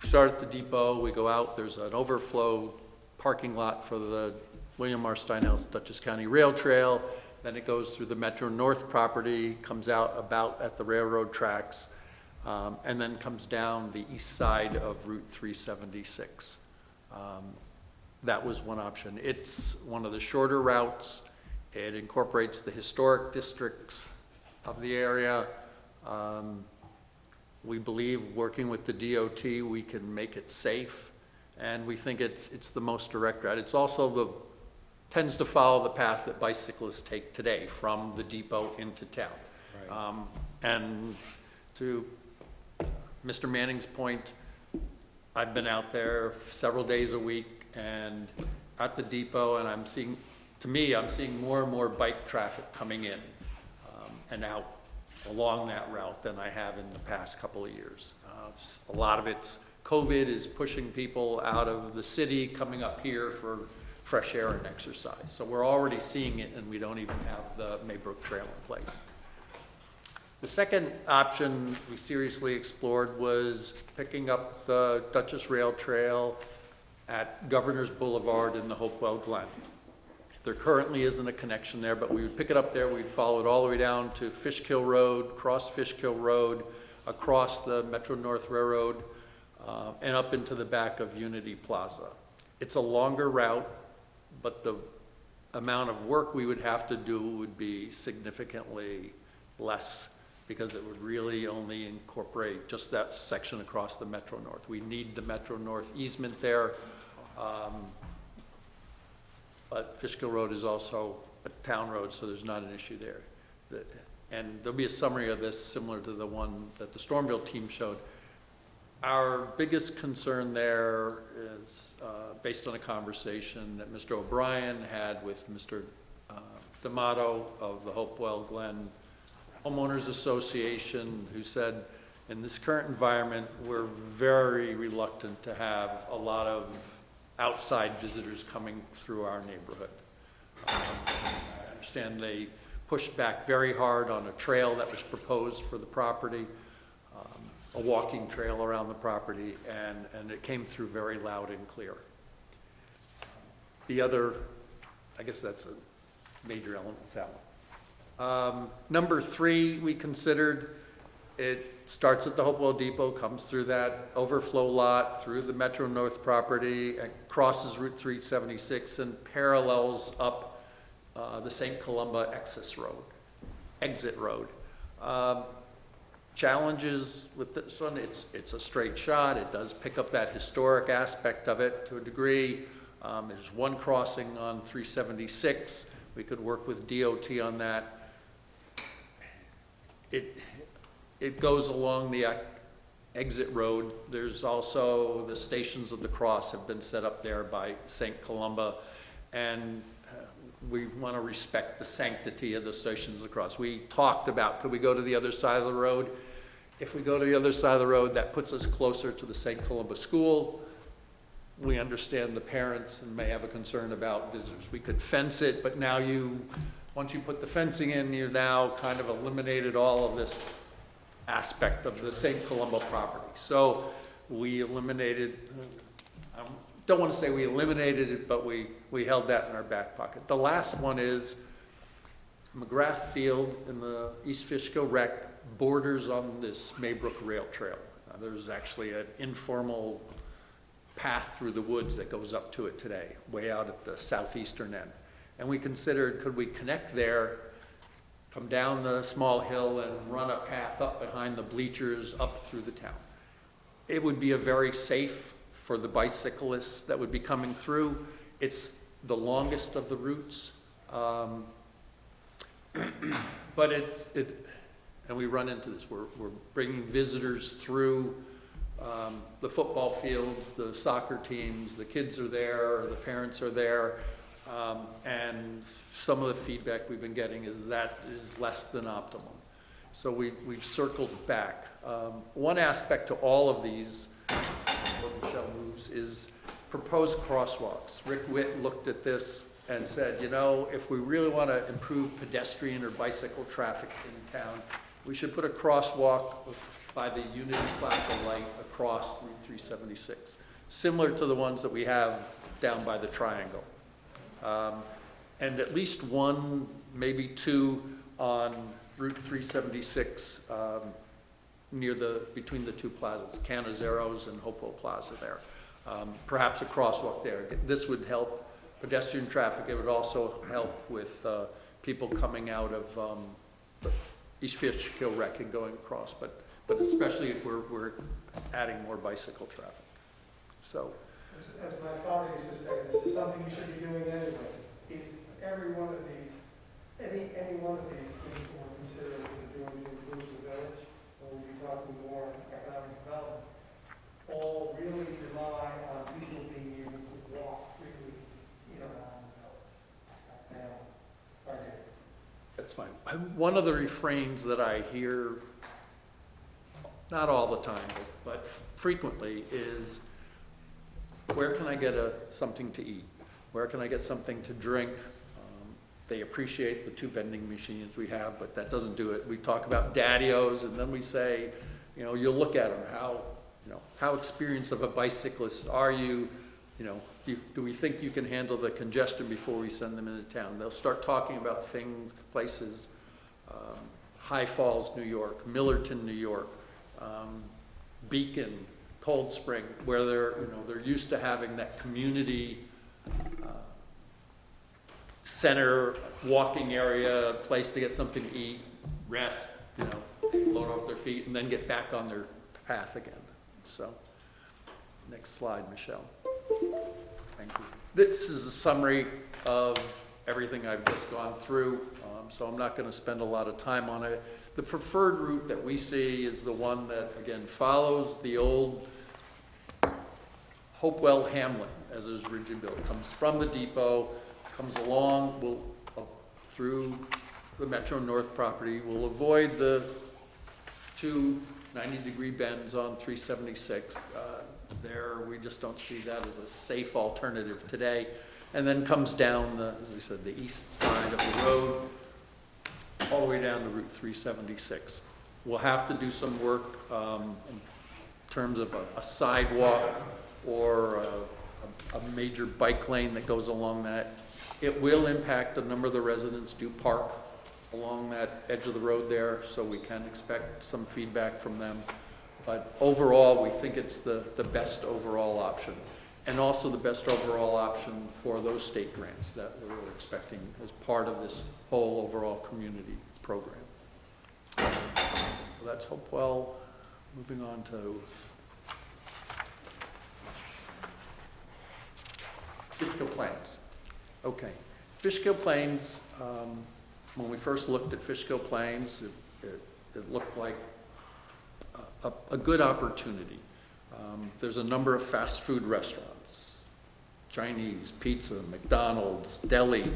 Start at the depot, we go out, there's an overflow parking lot for the William R. Steinhaus Dutchess County Rail Trail. Then it goes through the Metro North property, comes out about at the railroad tracks, and then comes down the east side of Route 376. That was one option. It's one of the shorter routes. It incorporates the historic districts of the area. We believe, working with the DOT, we can make it safe, and we think it's the most direct route. It's also tends to follow the path that bicyclists take today from the depot into town. Right. And to Mr. Manning's point, I've been out there several days a week and at the depot, and I'm seeing more and more bike traffic coming in and out along that route than I have in the past couple of years. A lot of it's COVID is pushing people out of the city, coming up here for fresh air and exercise. So we're already seeing it, and we don't even have the Maybrook Trail in place. The second option we seriously explored was picking up the Dutchess Rail Trail at Governor's Boulevard in the Hopewell Glen. There currently isn't a connection there, but we would pick it up there, we'd follow it all the way down to Fishkill Road, cross Fishkill Road, across the Metro North Railroad, and up into the back of Unity Plaza. It's a longer route, but the amount of work we would have to do would be significantly less, because it would really only incorporate just that section across the Metro North. We need the Metro North easement there, but Fishkill Road is also a town road, so there's not an issue there. And there'll be a summary of this similar to the one that the Stormville team showed. Our biggest concern there is based on a conversation that Mr. O'Brien had with Mr. D'Amato of the Hopewell Glen Homeowners Association, who said, in this current environment, we're very reluctant to have a lot of outside visitors coming through our neighborhood. I understand they pushed back very hard on a trail that was proposed for the property, a walking trail around the property, and it came through very loud and clear. The other, I guess that's a major element of that one. Number 3, we considered, it starts at the Hopewell Depot, comes through that overflow lot, through the Metro North property, and crosses Route 376 and parallels up the St. Columba exit road. Challenges with this one, it's a straight shot. It does pick up that historic aspect of it to a degree. There's one crossing on 376. We could work with DOT on that. It goes along the exit road. There's also the Stations of the Cross have been set up there by St. Columba, and we want to respect the sanctity of the Stations of the Cross. We talked about, could we go to the other side of the road? If we go to the other side of the road, that puts us closer to the St. Columba School. We understand the parents and may have a concern about visitors. We could fence it, but now once you put the fencing in, you've now kind of eliminated all of this aspect of the St. Columba property. So we eliminated, don't want to say we eliminated it, but we held that in our back pocket. The last one is McGrath Field in the East Fishkill Rec borders on this Maybrook Rail Trail. There's actually an informal path through the woods that goes up to it today, way out at the southeastern end. And we considered, could we connect there, come down the small hill and run a path up behind the bleachers up through the town. It would be a very safe for the bicyclists that would be coming through. It's the longest of the routes, but and we run into this. We're bringing visitors through the football fields, the soccer teams, the kids are there, the parents are there, and some of the feedback we've been getting is that is less than optimum. So we've circled back. One aspect to all of these, what Michelle moves, is proposed crosswalks. Rick Witt looked at this and said, you know, if we really want to improve pedestrian or bicycle traffic in town, we should put a crosswalk by the Unity Plaza light across Route 376, similar to the ones that we have down by the Triangle. And at least one, maybe two on Route 376 between the two plazas, Canazeros and Hopewell Plaza there. Perhaps a crosswalk there. This would help pedestrian traffic. It would also help with people coming out of East Fishkill Rec and going across, but especially if we're adding more bicycle traffic. So, As my father used to say, this is something you should be doing anyway. Every one of these, any one of these things that we're considering doing to improve the village, or we'll be talking more economic development, all really rely on people being able to walk freely in and around the village. that's fine. One of the refrains that I hear, not all the time, but frequently, is where can I get something to eat? Where can I get something to drink? They appreciate the 2 vending machines we have, but that doesn't do it. We talk about daddy-os, and then we say, you know, you'll look at them, how experienced of a bicyclist are you? You know, do we think you can handle the congestion before we send them into town? They'll start talking about things, places, High Falls, New York, Millerton, New York, Beacon, Cold Spring, where they're used to having that community center, walking area, place to get something to eat, rest, you know, they load off their feet, and then get back on their path again. So, next slide, Michelle. Thank you. This is a summary of everything I've just gone through, so I'm not going to spend a lot of time on it. The preferred route that we see is the one that, again, follows the old Hopewell Hamlet as it was originally built. Comes from the depot, comes along, through the Metro North property. We'll avoid the two 90-degree bends on 376. There, we just don't see that as a safe alternative today. And then comes down, as I said, the east side of the road, all the way down to Route 376. We'll have to do some work in terms of a sidewalk or a major bike lane that goes along that. It will impact a number of the residents do park along that edge of the road there, so we can expect some feedback from them. But overall, we think it's the best overall option. And also the best overall option for those state grants that we're expecting as part of this whole overall community program. So that's Hopewell. Moving on to Fishkill Plains. Okay, Fishkill Plains, when we first looked at Fishkill Plains, it looked like a good opportunity. There's a number of fast food restaurants, Chinese, pizza, McDonald's, deli.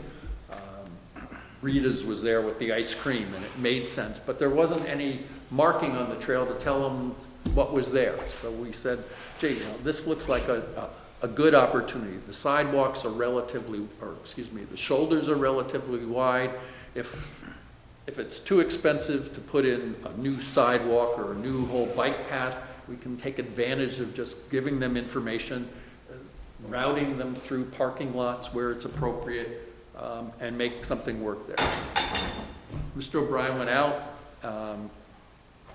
Rita's was there with the ice cream, and it made sense, but there wasn't any marking on the trail to tell them what was there. So we said, gee, you know, this looks like a good opportunity. The sidewalks are the shoulders are relatively wide. If it's too expensive to put in a new sidewalk or a new whole bike path, we can take advantage of just giving them information, routing them through parking lots where it's appropriate, and make something work there. Mr. O'Brien went out,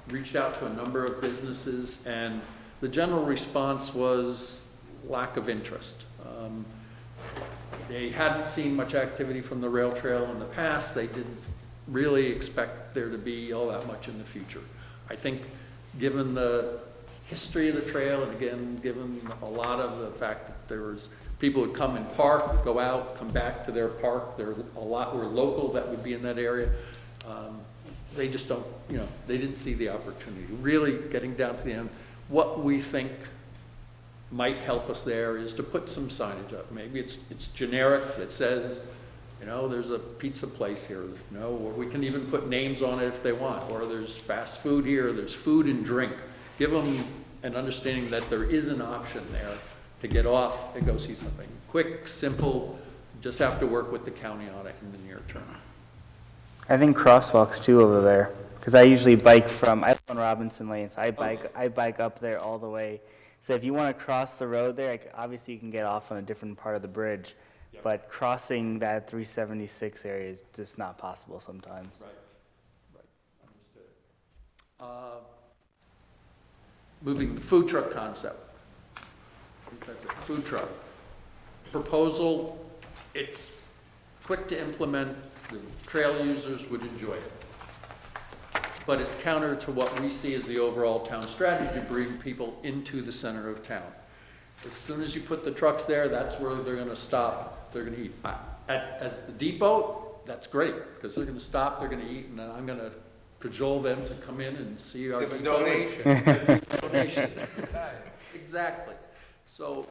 reached out to a number of businesses, and the general response was lack of interest. They hadn't seen much activity from the rail trail in the past. They didn't really expect there to be all that much in the future. I think given the history of the trail, and again, given a lot of the fact that there was people would come and park, go out, come back to their park. There a lot were local that would be in that area. They just don't, you know, they didn't see the opportunity. Really getting down to the end, what we think might help us there is to put some signage up. Maybe it's generic that says, you know, there's a pizza place here, you know, or we can even put names on it if they want, or there's fast food here, there's food and drink. Give them an understanding that there is an option there to get off and go see something. Quick, simple, just have to work with the county on it in the near term. I think crosswalks too over there, because I usually bike I live on Robinson Lane, so I bike up there all the way. So if you want to cross the road there, obviously you can get off on a different part of the bridge, yep. But crossing that 376 area is just not possible sometimes. Right, understood. Moving the food truck concept. I think that's a food truck. Proposal, it's quick to implement, the trail users would enjoy it. But it's counter to what we see as the overall town strategy to bring people into the center of town. As soon as you put the trucks there, that's where they're going to stop, they're going to eat. As the depot, that's great, because they're going to stop, they're going to eat, and then I'm going to cajole them to come in and see our Give a depot. donation. Exactly. So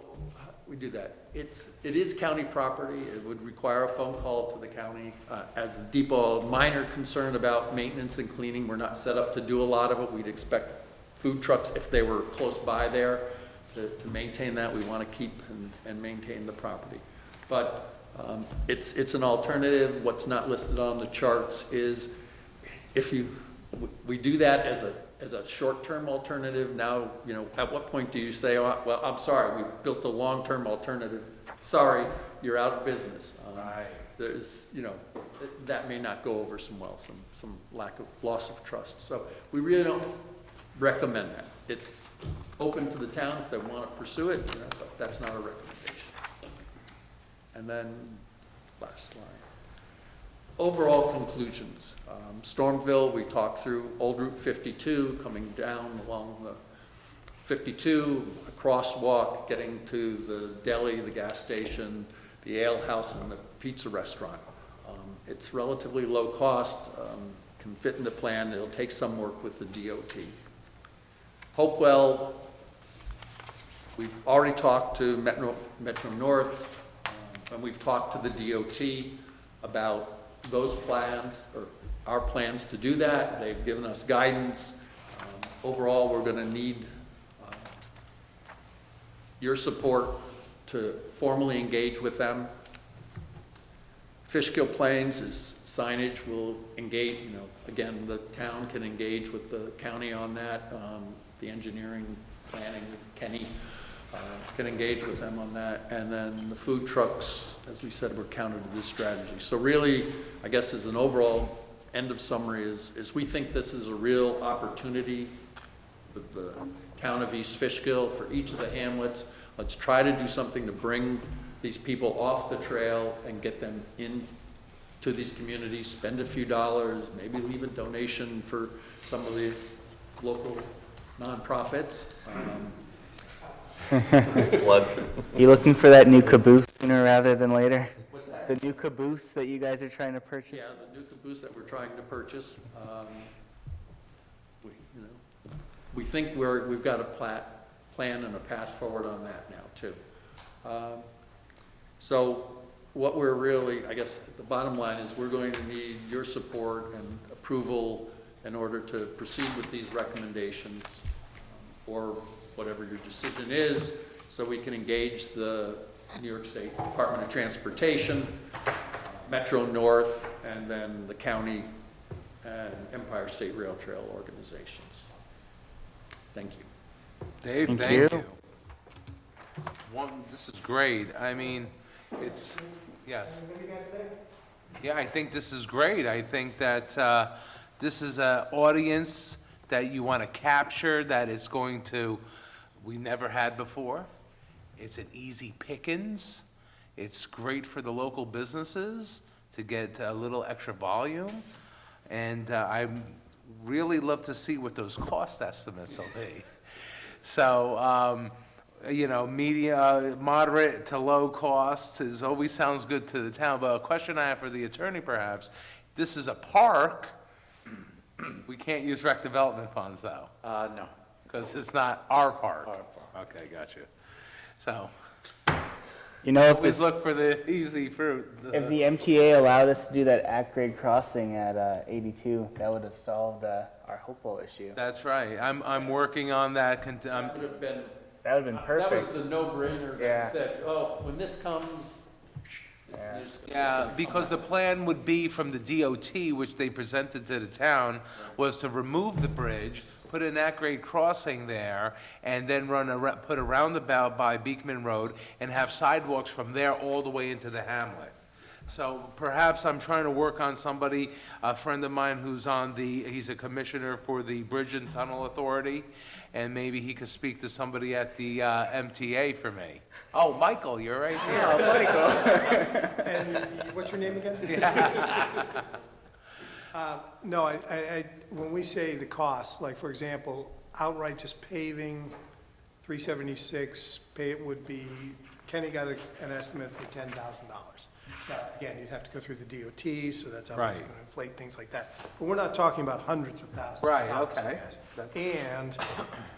we do that. It is county property. It would require a phone call to the county. As the depot, a minor concern about maintenance and cleaning. We're not set up to do a lot of it. We'd expect food trucks, if they were close by there, to maintain that. We want to keep and maintain the property. But it's an alternative. What's not listed on the charts is we do that as a short-term alternative. Now, you know, at what point do you say, oh, well, I'm sorry, we've built a long-term alternative. Sorry, you're out of business. Right. There's, you know, that may not go over some lack of loss of trust. So we really don't recommend that. It's open to the town if they want to pursue it, you know, but that's not a recommendation. And then, last slide. overall conclusions. Stormville, we talked through Old Route 52, coming down along the 52, a crosswalk, getting to the deli, the gas station, the ale house, and the pizza restaurant. It's relatively low cost, can fit in the plan. It'll take some work with the DOT. Hopewell, we've already talked to Metro North, and we've talked to the DOT about those plans, or our plans to do that. They've given us guidance. Overall, we're going to need your support to formally engage with them. Fishkill Plains is signage. Will engage, again, the town can engage with the county on that. The engineering, planning, Kenny can engage with them on that. And then the food trucks, as we said, were counter to this strategy. So really, I guess as an overall end of summary is we think this is a real opportunity with the town of East Fishkill for each of the hamlets. Let's try to do something to bring these people off the trail and get them into these communities, spend a few dollars, maybe leave a donation for some of the local nonprofits. You looking for that new caboose sooner rather than later? What's that? The new caboose that you guys are trying to purchase? Yeah, the new caboose that we're trying to purchase. We think we've got a plan and a path forward on that now too. So what we're really, I guess, the bottom line is we're going to need your support and approval in order to proceed with these recommendations, or whatever your decision is, so we can engage the New York State Department of Transportation, Metro North, and then the county and Empire State Rail Trail organizations. Thank you. Dave, thank you. This is great. I mean, it's, yes. Yeah, I think this is great. I think that this is an audience that you want to capture, that is going to, we never had before. It's an easy pickings. It's great for the local businesses to get a little extra volume. And I really love to see what those cost estimates will be. So, moderate to low cost always sounds good to the town. But a question I have for the attorney, perhaps, this is a park. We can't use rec development funds, though. No. Because it's not our park. Okay, got you. So, If always look for the easy fruit. If the MTA allowed us to do that at-grade crossing at 82, that would have solved our Hopewell issue. That's right. I'm working on that. That would have been, That would have been perfect. that was the no-brainer that Yeah. said, oh, when this comes, Yeah, because the plan would be from the DOT, which they presented to the town, was to remove the bridge, put an at-grade crossing there, and then put a roundabout by Beekman Road, and have sidewalks from there all the way into the hamlet. So perhaps I'm trying to work on somebody, a friend of mine who's he's a commissioner for the Bridge and Tunnel Authority, and maybe he could speak to somebody at the MTA for me. Oh, Michael, you're right here. Oh, Michael. And what's your name again? No, when we say the cost, like, for example, outright just paving, 376, it would be, Kenny got an estimate for $10,000. Now, again, you'd have to go through the DOT, so that's obviously Right. going to inflate things like that. But we're not talking about hundreds of thousands of Right, dollars, okay. guys. And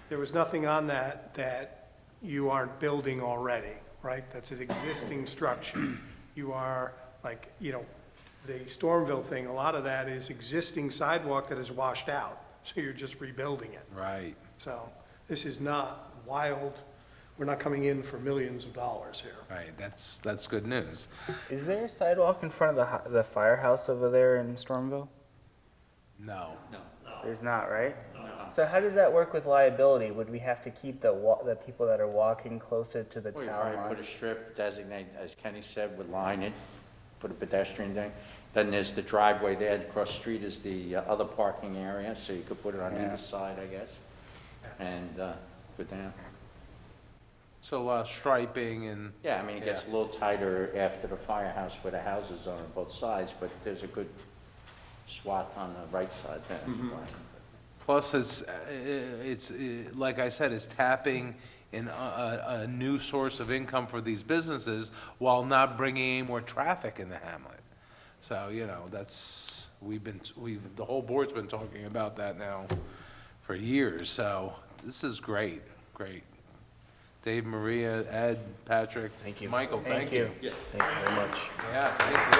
there was nothing on that you aren't building already, right? That's an existing structure. You are, like, the Stormville thing, a lot of that is existing sidewalk that is washed out, so you're just rebuilding it. Right. So this is not wild, we're not coming in for millions of dollars here. Right, that's good news. Is there a sidewalk in front of the firehouse over there in Stormville? No. There's not, right? No. So how does that work with liability? Would we have to keep the people that are walking closer to the Well, you town probably line? put a strip, designate, as Kenny said, would line it, put a pedestrian thing. Then there's the driveway there, across the street is the other parking area, so you could put it on Yeah. either side, I guess, and go down. So, striping and, Yeah, I mean, it gets a little tighter after the firehouse where the houses are on both sides, but there's a good swath on the right side there. plus like I said, it's tapping in a new source of income for these businesses while not bringing any more traffic in the hamlet. So, that's, the whole board's been talking about that now for years, so this is great, great. Dave, Maria, Ed, Patrick. Thank you. Michael, thank you. Yes. Thank you very much. Yeah, thank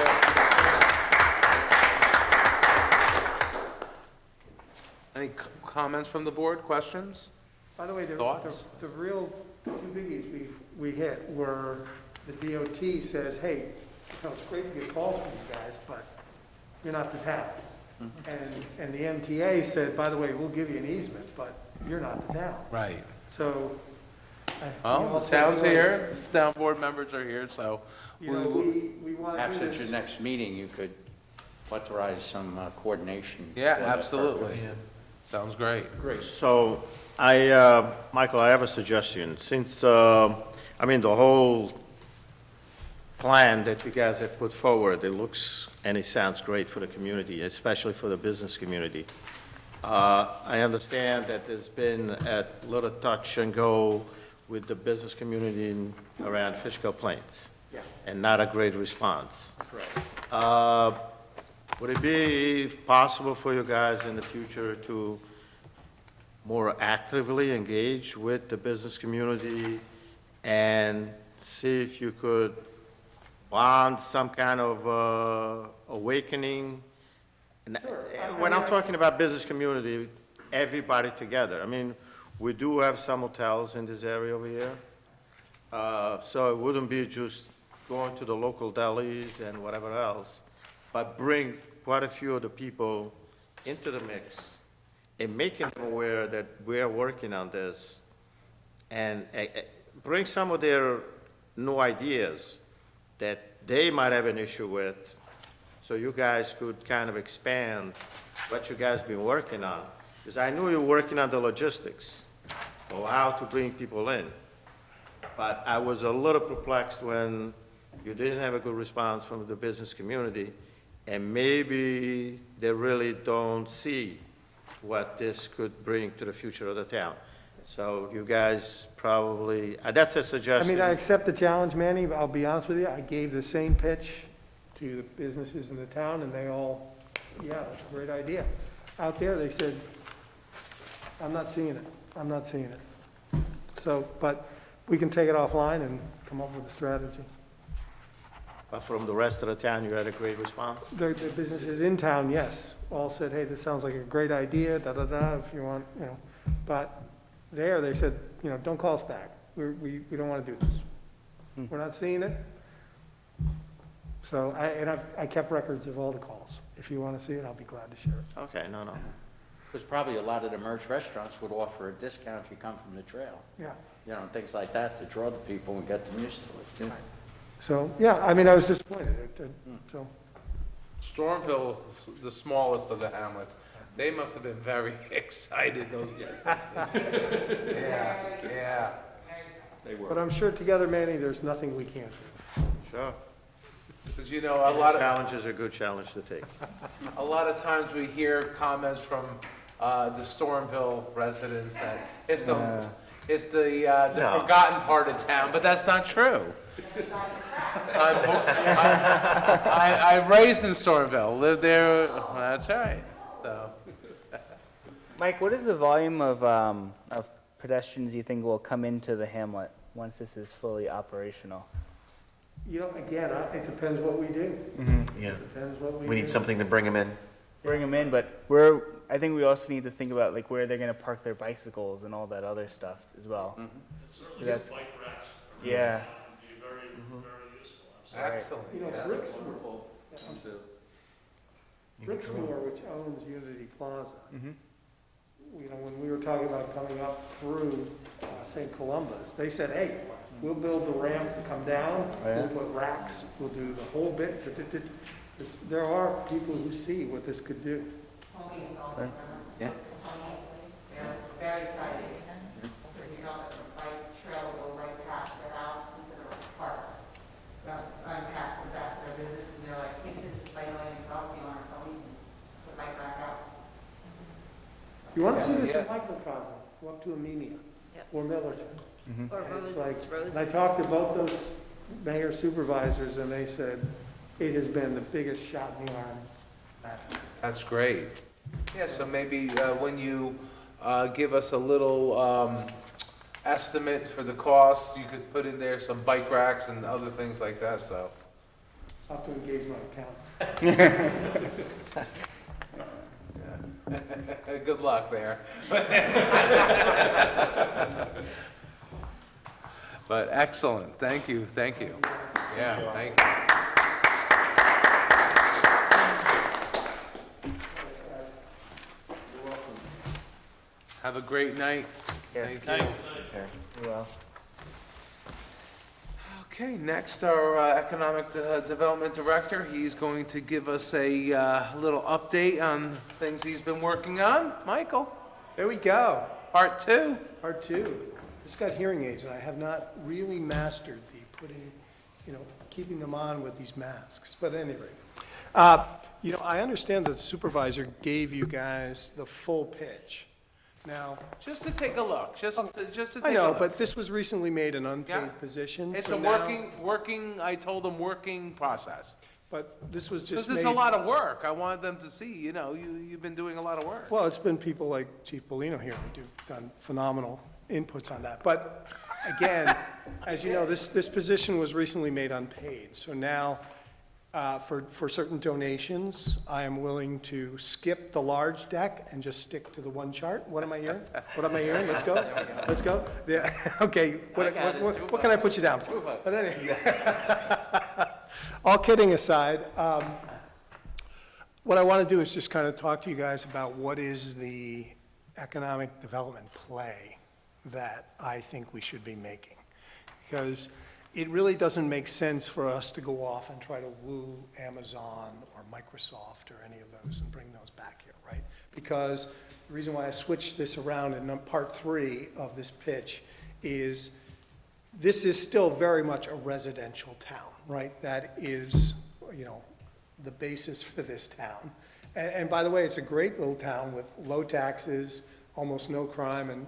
you. Any comments from the board, questions? By the way, Thoughts? the real two biggies we hit were the DOT says, hey, it's great to get calls from you guys, but you're not the town. And the MTA said, by the way, we'll give you an easement, but you're not the town. Right. So. we Well, all the said, town's "Well, here, town board members are here, so. You know, we want to Perhaps do at your this. next meeting, you could authorize some coordination. Yeah, for that absolutely. purpose. Sounds great. So, Michael, I have a suggestion. Since, the whole plan that you guys have put forward, it looks and it sounds great for the community, especially for the business community. I understand that there's been a little touch and go with the business community around Fishkill Plains. Yeah. And not a great response. Correct. Would it be possible for you guys in the future to more actively engage with the business community and see if you could bond some kind of awakening? When I'm talking about business community, everybody together. I mean, we do have some hotels in this area over here. So it wouldn't be just going to the local delis and whatever else, but bring quite a few of the people into the mix and making them aware that we are working on this, and bring some of their new ideas that they might have an issue with, so you guys could kind of expand what you guys been working on. Because I knew you were working on the logistics of how to bring people in. But I was a little perplexed when you didn't have a good response from the business community, and maybe they really don't see what this could bring to the future of the town. So you guys probably, that's a I suggestion. mean, I accept the challenge, Manny, but I'll be honest with you, I gave the same pitch to the businesses in the town, and they all, yeah, that's a great idea. Out there, they said, I'm not seeing it, I'm not seeing it. So, but we can take it offline and come up with a strategy. But from the rest of the town, you had a great response? The businesses in town, yes, all said, hey, this sounds like a great idea, da-da-da, if you want, But there, they said, don't call us back. We don't want to do this. We're not seeing it. So, I kept records of all the calls. If you want to see it, I'll be glad to share it. Okay, no. Because probably a lot of the merged restaurants would offer a discount if you come from the trail. Yeah. Things like that to draw the people and get them used to it. So, yeah, I mean, I was disappointed, so. Stormville, the smallest of the hamlets, they must have been very excited, those guys. Yeah. But I'm sure together, Manny, there's nothing we can't do. Sure. Because, a lot of, Challenge is a good challenge to take. a lot of times we hear comments from the Stormville residents that it's the No. forgotten part of town, but that's not true. I'm raised in Stormville, lived there, that's right, so. Mike, what is the volume of pedestrians you think will come into the hamlet once this is fully operational? Again, it depends what we do. Yeah. Depends what we do. We need something to bring them in. Bring them in, but I think we also need to think about like where they're gonna park their bicycles and all that other stuff as well. That's, Bike racks yeah, would be very, very useful. Excellent, yeah. Bricksmore, which owns Unity Plaza, when we were talking about coming up through St. Columbus, they said, hey, we'll build the ramp to come down, we'll put racks, we'll do the whole bit. There are people who see what this could do. Yeah. They're very excited. Bike trail will go right past You want to see Yeah, this in yeah. microcosm, go up to Amelia Yep. or Millerton. Or And roads, it's like, roads. and I talked to both those mayor supervisors, and they said it has been the biggest shot in the arm. That's great. Yeah, so maybe when you give us a little estimate for the cost, you could put in there some bike racks and other things like that, so. I'll have to engage my accountant. Good luck there. But excellent, thank you, thank you. Yeah, thank you. Have a great night. Thank you. Okay, well. Okay, next, our Economic Development Director, he's going to give us a little update on things he's been working on. Michael, There we go. part two. Part two. Just got hearing aids, and I have not really mastered the keeping them on with these masks, but at any rate. I understand that the supervisor gave you guys the full pitch. Now, Just to take a look, just to take a I know, look. but this was recently made an Yeah. unpaid position. It's so a now- working, I told them, working process. But this was Because just there's made. a lot of work. I wanted them to see, you've been doing a lot of work. Well, it's been people like Chief Bellino here who've done phenomenal inputs on that. But again, as you know, this position was recently made unpaid. So now, for certain donations, I am willing to skip the large deck and just stick to the one chart. What am I hearing? What am I hearing? Let's go. Let's go. Yeah, okay. What can I put you down for? But anyway. All kidding aside, what I want to do is just kind of talk to you guys about what is the economic development play that I think we should be making. Because it really doesn't make sense for us to go off and try to woo Amazon or Microsoft or any of those and bring those back here, right? Because the reason why I switched this around in part 3 of this pitch is this is still very much a residential town, right? That is, the basis for this town. And by the way, it's a great little town with low taxes, almost no crime, and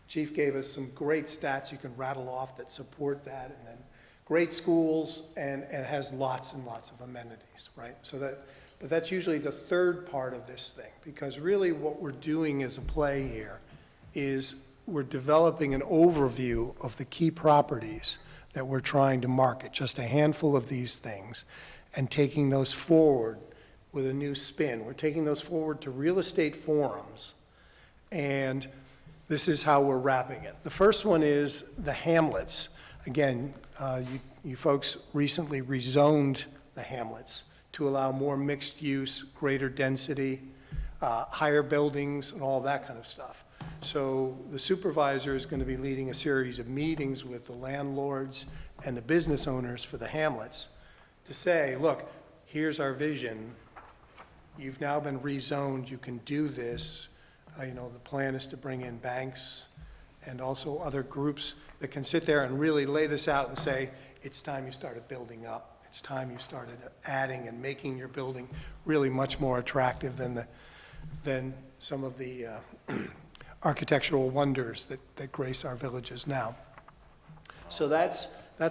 Chief gave us some great stats you can rattle off that support that, and then great schools, and has lots and lots of amenities, right? But that's usually the third part of this thing, because really what we're doing as a play here is we're developing an overview of the key properties that we're trying to market, just a handful of these things, and taking those forward with a new spin. We're taking those forward to real estate forums, and this is how we're wrapping it. The first one is the hamlets. Again, you folks recently rezoned the hamlets to allow more mixed use, greater density, higher buildings, and all that kind of stuff. So the supervisor is going to be leading a series of meetings with the landlords and the business owners for the hamlets to say, look, here's our vision. You've now been rezoned. You can do this. The plan is to bring in banks and also other groups that can sit there and really lay this out and say, it's time you started building up. It's time you started adding and making your building really much more attractive than some of the architectural wonders that grace our villages now. So that's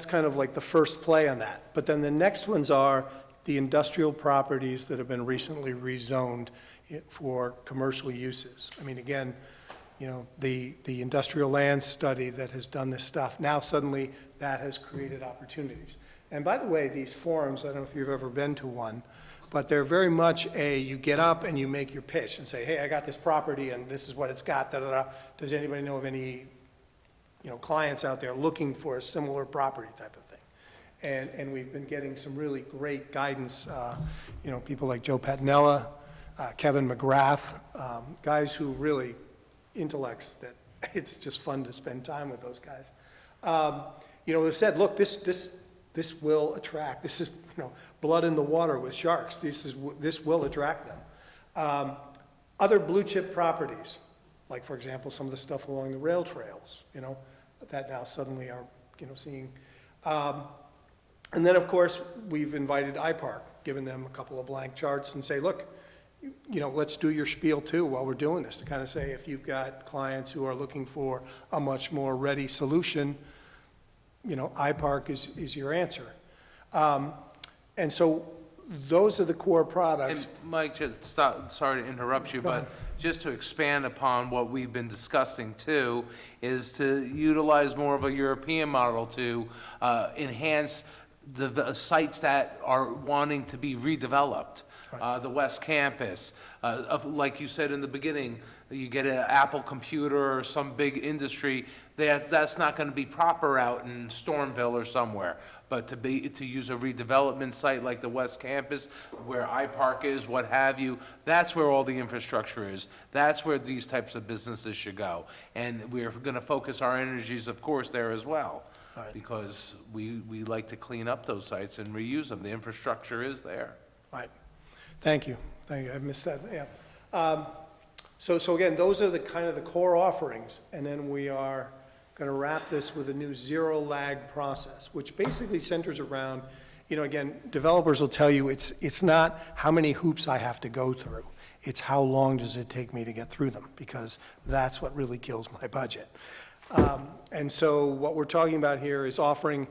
kind of like the first play on that. But then the next ones are the industrial properties that have been recently rezoned for commercial uses. I mean, again, the industrial land study that has done this stuff, now suddenly that has created opportunities. And by the way, these forums, I don't know if you've ever been to one, but they're very much you get up and you make your pitch and say, hey, I got this property and this is what it's got, da-da-da. Does anybody know of any, clients out there looking for a similar property type of thing? And we've been getting some really great guidance, people like Joe Patinella, Kevin McGrath, guys who really intellects that it's just fun to spend time with those guys. Have said, look, this will attract. This is blood in the water with sharks. This will attract them. Other blue chip properties, like for example some of the stuff along the rail trails, that now suddenly are seeing. And then of course we've invited IPARC, given them a couple of blank charts and say, look, you know, let's do your spiel too while we're doing this, to kind of say, if you've got clients who are looking for a much more ready solution, you know, iPark is your answer. And so those are the core products. And Mike, just stop, sorry to interrupt you, but just to expand upon what we've been discussing too, is to utilize more of a European model to enhance the sites that are wanting to be redeveloped. The West Campus, like you said in the beginning, you get an Apple computer or some big industry, that's not going to be proper out in Stormville or somewhere. But to use a redevelopment site like the West Campus, where iPark is, what have you, that's where all the infrastructure is. That's where these types of businesses should go. And we're going to focus our energies, of course, there as well. Right. Because we like to clean up those sites and reuse them. The infrastructure is there. Right. Thank you. Thank you. I missed that, yeah. So again, those are the kind of the core offerings, and then we are going to wrap this with a new zero lag process, which basically centers around, you know, again, developers will tell you it's not how many hoops I have to go through. It's how long does it take me to get through them, because that's what really kills my budget. And so what we're talking about here is offering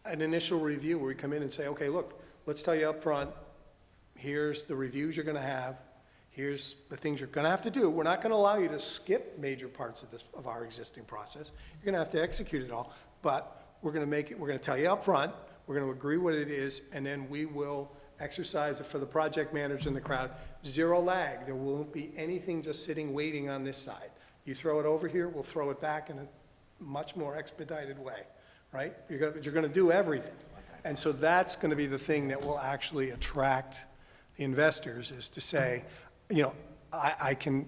an initial review where we come in and say, okay, look, let's tell you up front, here's the reviews you're going to have. Here's the things you're going to have to do. We're not going to allow you to skip major parts of our existing process. You're going to have to execute it all, but we're going to tell you up front, we're going to agree what it is, and then we will exercise it for the project managers in the crowd. Zero lag. There won't be anything just sitting waiting on this side. You throw it over here, we'll throw it back in a much more expedited way, right? You're going to do everything. And so that's going to be the thing that will actually attract the investors, is to say, you know, I can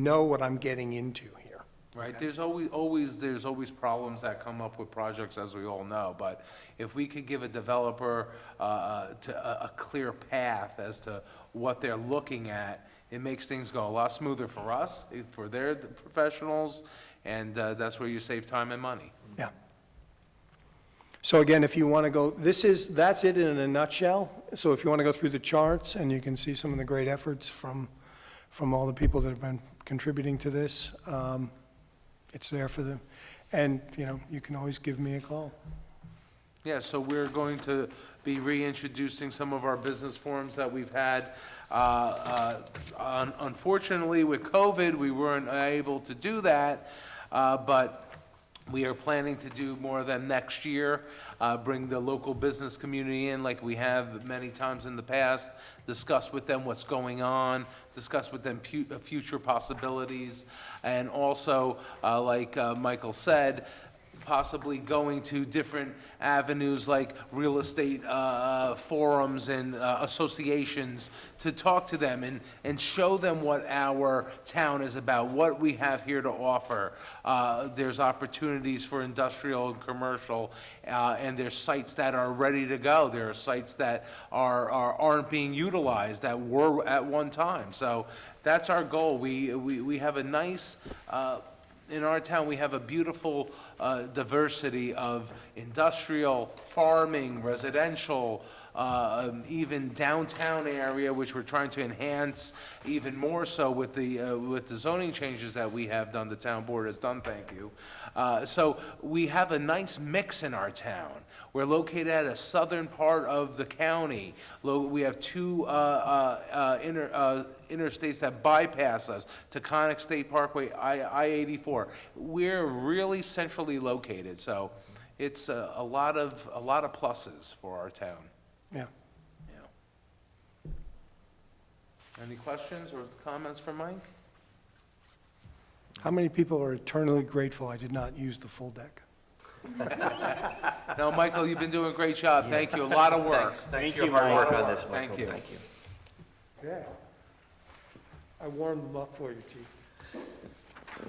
know what I'm getting into here. Right, there's always problems that come up with projects, as we all know, but if we could give a developer a clear path as to what they're looking at, it makes things go a lot smoother for us, for their professionals, and that's where you save time and money. Yeah. So again, if you want to go, that's it in a nutshell. So if you want to go through the charts, and you can see some of the great efforts from all the people that have been contributing to this, it's there for them. And, you know, you can always give me a call. Yeah, so we're going to be reintroducing some of our business forums that we've had. Unfortunately, with COVID, we weren't able to do that, but we are planning to do more of them next year, bring the local business community in like we have many times in the past, discuss with them what's going on, discuss with them future possibilities, and also, like Michael said, possibly going to different avenues like real estate forums and associations to talk to them and show them what our town is about, what we have here to offer. There's opportunities for industrial and commercial, and there's sites that are ready to go. There are sites that aren't being utilized that were at one time. So that's our goal. We have a nice, in our town, we have a beautiful diversity of industrial, farming, residential, even downtown area, which we're trying to enhance even more so with the zoning changes that we have done, the town board has done, thank you. So we have a nice mix in our town. We're located at a southern part of the county. We have two interstates that bypass us, Taconic State Parkway, I-84. We're really centrally located, so it's a lot of pluses for our town. Yeah. Yeah. Any questions or comments for Mike? How many people are eternally grateful I did not use the full deck? No, Michael, you've been doing a great job. Thank you. A lot of work. Thanks for your hard work on this, Michael. Thank you. Thank you. Yeah. I warmed them up for you, Chief.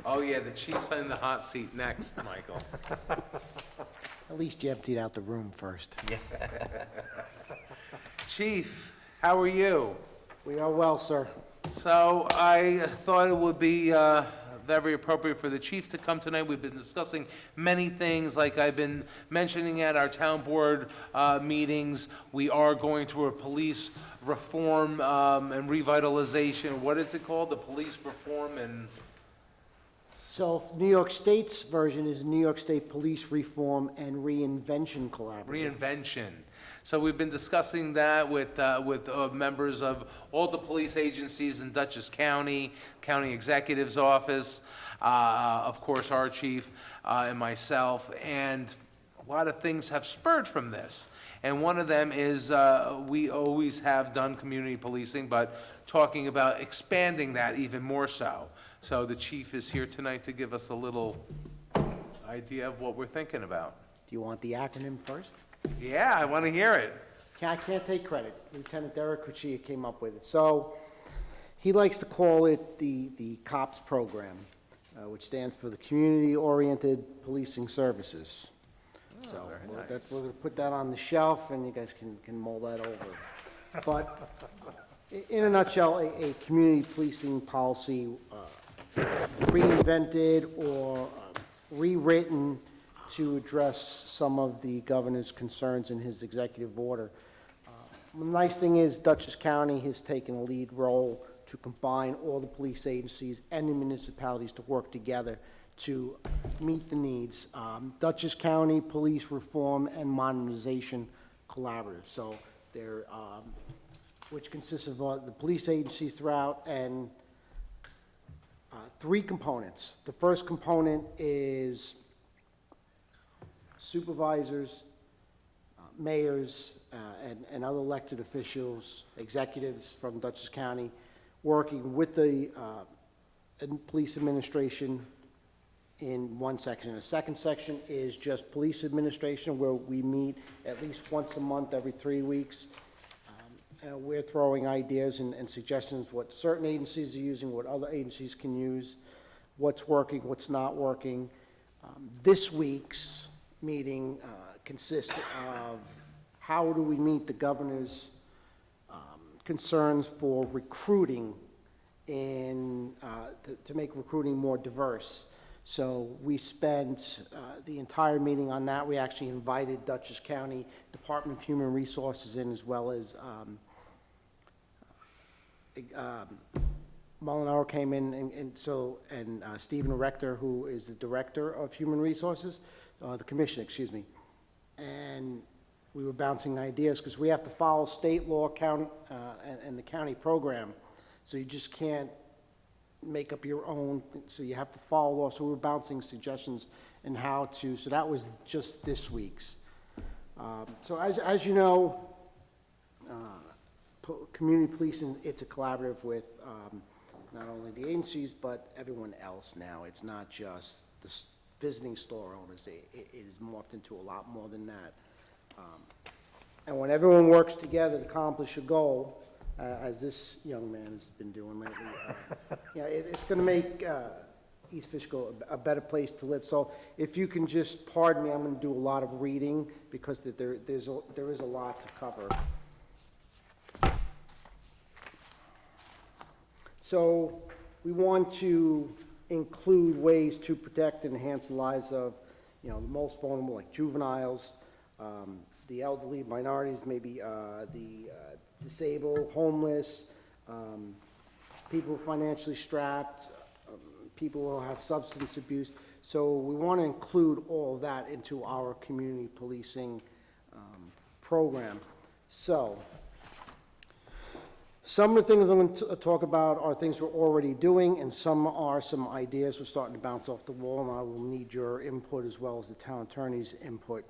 Oh, yeah, the chief's in the hot seat next, Michael. At least you emptied out the room first. Chief, how are you? We are well, sir. So I thought it would be very appropriate for the chief to come tonight. We've been discussing many things, like I've been mentioning at our town board meetings. We are going through a police reform and revitalization. What is it called? The police reform and... So New York State's version is New York State Police Reform and Reinvention Collaborative. Reinvention. So we've been discussing that with members of all the police agencies in Dutchess County, County Executive's Office, of course, our chief, and myself, and a lot of things have spurred from this. And one of them is we always have done community policing, but talking about expanding that even more so. So the chief is here tonight to give us a little idea of what we're thinking about. Do you want the acronym first? Yeah, I want to hear it. I can't take credit. Lieutenant Derek Cuccia came up with it. So he likes to call it the COPS program, which stands for the Community-Oriented Policing Services. So we're going to put that on the shelf, and you guys can mull that over. But in a nutshell, a community policing policy reinvented or rewritten to address some of the governor's concerns in his executive order. The nice thing is Dutchess County has taken a lead role to combine all the police agencies and the municipalities to work together to meet the needs. Dutchess County Police Reform and Modernization Collaborative. So they're, which consists of the police agencies throughout and three components. The first component is supervisors, mayors, and other elected officials, executives from Dutchess County, working with the police administration in one section. The second section is just police administration, where we meet at least once a month, every 3 weeks. We're throwing ideas and suggestions, what certain agencies are using, what other agencies can use, what's working, what's not working. This week's meeting consists of how do we meet the governor's concerns for recruiting in, to make recruiting more diverse. So we spent the entire meeting on that. We actually invited Dutchess County Department of Human Resources in, as well as Molinaro came in, and Stephen Rector, who is the Director of Human Resources, the Commission, excuse me. And we were bouncing ideas, because we have to follow state law, county, and the county program. So you just can't make up your own, so you have to follow law. So we were bouncing suggestions and how to, so that was just this week's. So as you know, community policing, it's a collaborative with not only the agencies, but everyone else now. It's not just the visiting store owners. It is morphed into a lot more than that. And when everyone works together to accomplish a goal, as this young man has been doing lately, it's going to make East Fishkill a better place to live. So if you can just pardon me, I'm going to do a lot of reading, because there is a lot to cover. So we want to include ways to protect and enhance the lives of, the most vulnerable, like juveniles, the elderly, minorities, maybe the disabled, homeless, people financially strapped, people who have substance abuse. So we want to include all of that into our community policing program. So some of the things I'm going to talk about are things we're already doing, and some are some ideas we're starting to bounce off the wall, and I will need your input as well as the town attorney's input.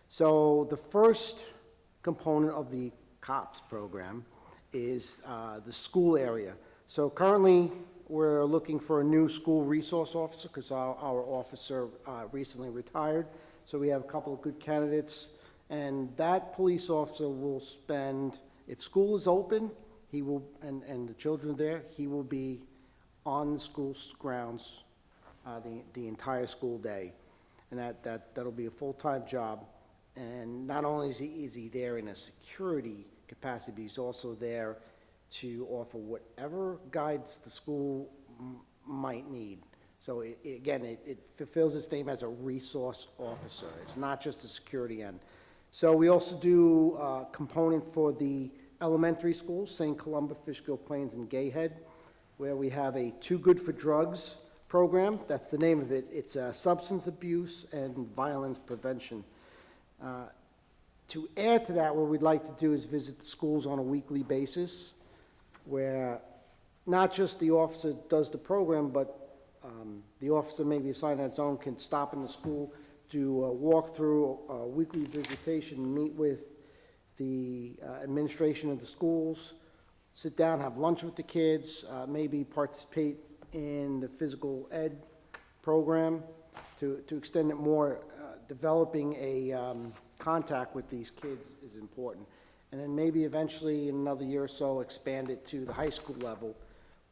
So the first component of the COPS program is the school area. So currently, we're looking for a new school resource officer, because our officer recently retired. So we have a couple of good candidates, and that police officer will spend, if school is open, he will, and the children are there, he will be on the school grounds the entire school day. And that'll be a full-time job. And not only is he there in a security capacity, but he's also there to offer whatever guidance the school might need. So again, it fulfills its name as a resource officer. It's not just a security end. So we also do a component for the elementary schools, St. Columba, Fishkill Plains, and Gayhead, where we have a Too Good for Drugs program. That's the name of it. It's substance abuse and violence prevention. To add to that, what we'd like to do is visit the schools on a weekly basis, where not just the officer does the program, but the officer may be assigned on its own, can stop in the school, do a walk-through, a weekly visitation, meet with the administration of the schools, sit down, have lunch with the kids, maybe participate in the physical ed program to extend it more. Developing a contact with these kids is important. And then maybe eventually in another year or so, expand it to the high school level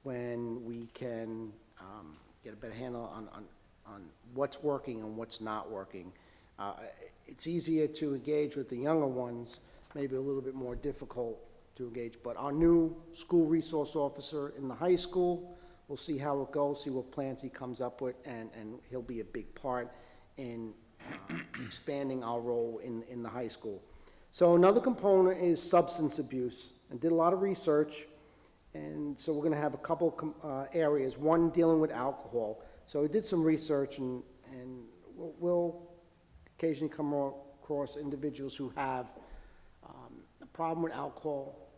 when we can get a better handle on what's working and what's not working. It's easier to engage with the younger ones, maybe a little bit more difficult to engage. But our new school resource officer in the high school, we'll see how it goes, see what plans he comes up with, and he'll be a big part in expanding our role in the high school. So another component is substance abuse. I did a lot of research, and so we're going to have a couple areas. One dealing with alcohol. So we did some research, and we'll occasionally come across individuals who have a problem with alcohol,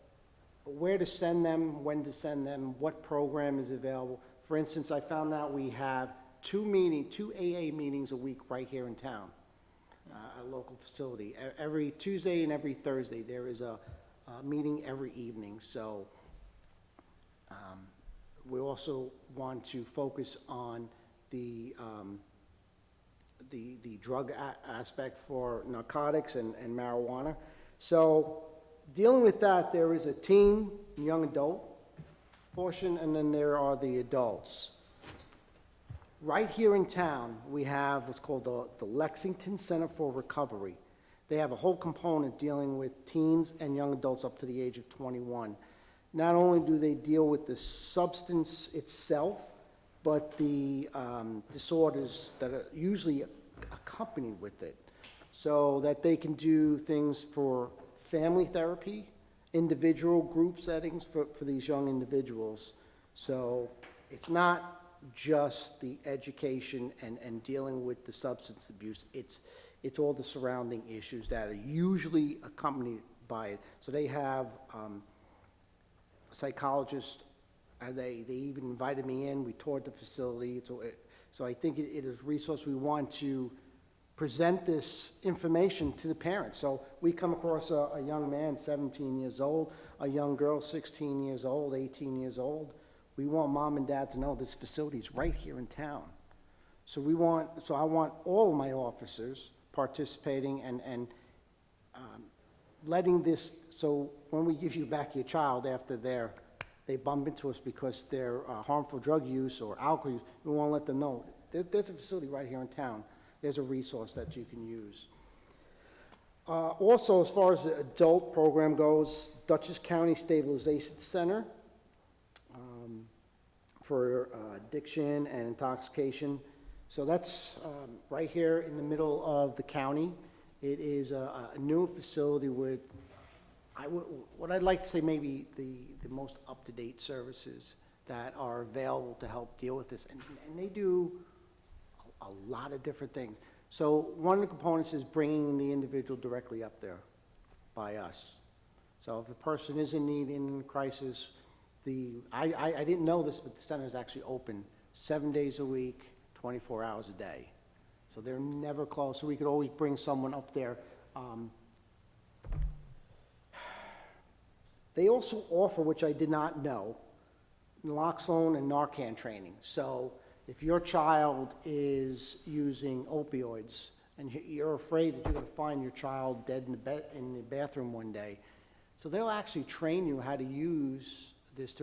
where to send them, when to send them, what program is available. For instance, I found out we have two AA meetings a week right here in town, a local facility. Every Tuesday and every Thursday, there is a meeting every evening. So we also want to focus on the drug aspect for narcotics and marijuana. So dealing with that, there is a teen and young adult portion, and then there are the adults. Right here in town, we have what's called the Lexington Center for Recovery. They have a whole component dealing with teens and young adults up to the age of 21. Not only do they deal with the substance itself, but the disorders that are usually accompanied with it, so that they can do things for family therapy, individual group settings for these young individuals. So it's not just the education and dealing with the substance abuse. It's all the surrounding issues that are usually accompanied by it. So they have a psychologist, and they even invited me in. We toured the facility. So I think it is a resource. We want to present this information to the parents. So we come across a young man, 17 years old, a young girl, 16 years old, 18 years old. We want mom and dad to know this facility is right here in town. So I want all of my officers participating and letting this, so when we give you back your child after they bump into us because they're harmful drug use or alcohol use, we want to let them know there's a facility right here in town. There's a resource that you can use. Also, as far as the adult program goes, Dutchess County Stabilization Center for addiction and intoxication. So that's right here in the middle of the county. It is a new facility with, what I'd like to say maybe the most up-to-date services that are available to help deal with this. And they do a lot of different things. So one of the components is bringing the individual directly up there by us. So if the person is in need, in crisis, I didn't know this, but the center is actually open 7 days a week, 24 hours a day. So they're never closed, so we could always bring someone up there. They also offer, which I did not know, naloxone and Narcan training. So if your child is using opioids and you're afraid that you're going to find your child dead in the bathroom one day, so they'll actually train you how to use this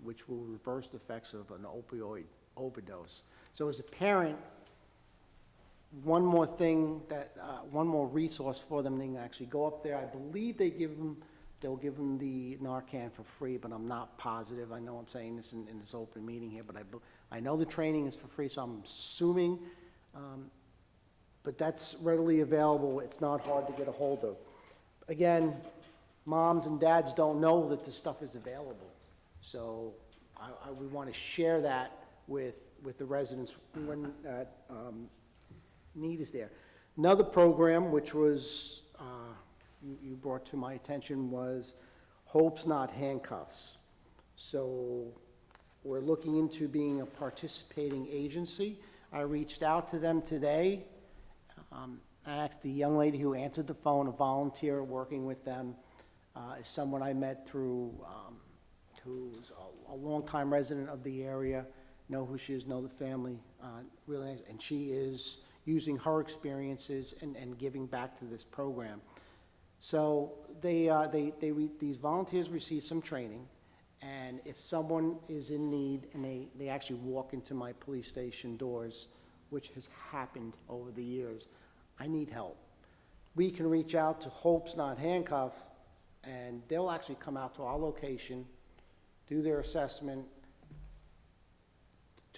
which will reverse the effects of an opioid overdose. So as a parent, one more thing one more resource for them, they can actually go up there. I believe they give them they'll give them the Narcan for free, but I'm not positive. I know I'm saying this in this open meeting here, but I know the training is for free, so I'm assuming, but that's readily available. It's not hard to get a hold of. Again, moms and dads don't know that this stuff is available. So we want to share that with the residents when need is there. Another program which was, you brought to my attention was Hope's Not Handcuffs. So we're looking into being a participating agency. I reached out to them today. The young lady who answered the phone, a volunteer working with them, is someone I met through, who's a longtime resident of the area, know who she is, know the family, really, and she is using her experiences and giving back to this program. So these volunteers receive some training, and if someone is in need and they actually walk into my police station doors, which has happened over the years, I need help. We can reach out to Hope's Not Handcuff, and they'll actually come out to our location, do their assessment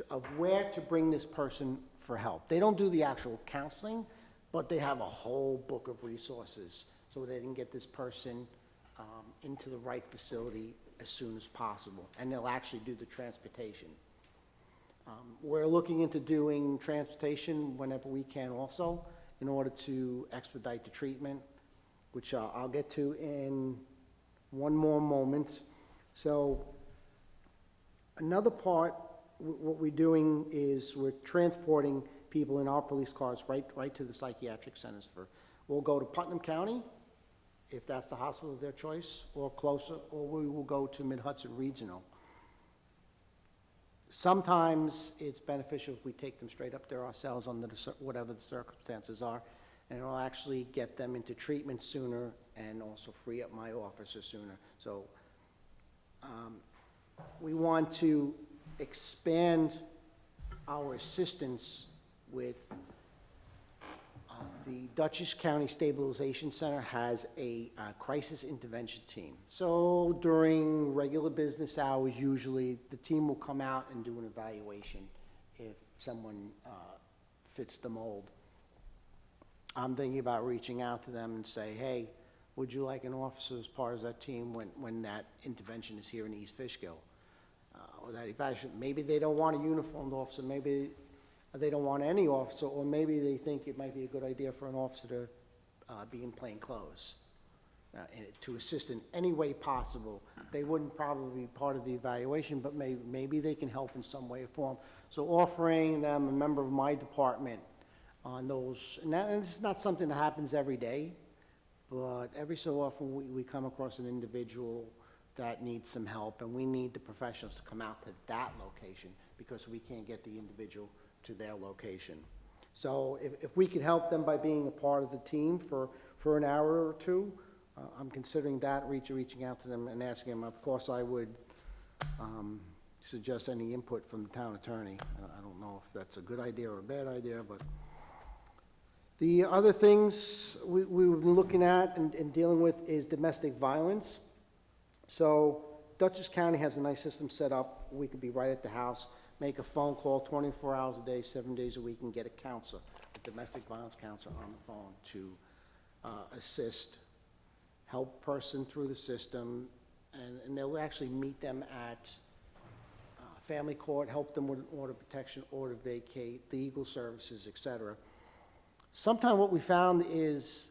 of where to bring this person for help. They don't do the actual counseling, but they have a whole book of resources so they can get this person into the right facility as soon as possible, and they'll actually do the transportation. We're looking into doing transportation whenever we can also, in order to expedite the treatment, which I'll get to in one more moment. So another part, what we're doing is we're transporting people in our police cars right to the psychiatric centers. We'll go to Putnam County, if that's the hospital of their choice, or closer, or we will go to Mid-Hudson Regional. Sometimes it's beneficial if we take them straight up there ourselves under whatever the circumstances are, and it'll actually get them into treatment sooner and also free up my officer sooner. So we want to expand our assistance with the Dutchess County Stabilization Center has a crisis intervention team. So during regular business hours, usually the team will come out and do an evaluation if someone fits the mold. I'm thinking about reaching out to them and say, hey, would you like an officer as part of that team when that intervention is here in East Fishkill? Or that evaluation, maybe they don't want a uniformed officer, maybe they don't want any officer, or maybe they think it might be a good idea for an officer to be in plain clothes and to assist in any way possible. They wouldn't probably be part of the evaluation, but maybe they can help in some way or form. So offering them a member of my department on those, and this is not something that happens every day, but every so often we come across an individual that needs some help, and we need the professionals to come out to that location because we can't get the individual to their location. So if we could help them by being a part of the team for an hour or two, I'm considering that, reaching out to them and asking them. Of course, I would suggest any input from the town attorney. I don't know if that's a good idea or a bad idea, but the other things we've been looking at and dealing with is domestic violence. So Dutchess County has a nice system set up. We could be right at the house, make a phone call 24 hours a day, 7 days a week, and get a counselor, a domestic violence counselor on the phone to assist, help person through the system, and they'll actually meet them at family court, help them with order protection, order vacate, legal services, etc. Sometimes what we found is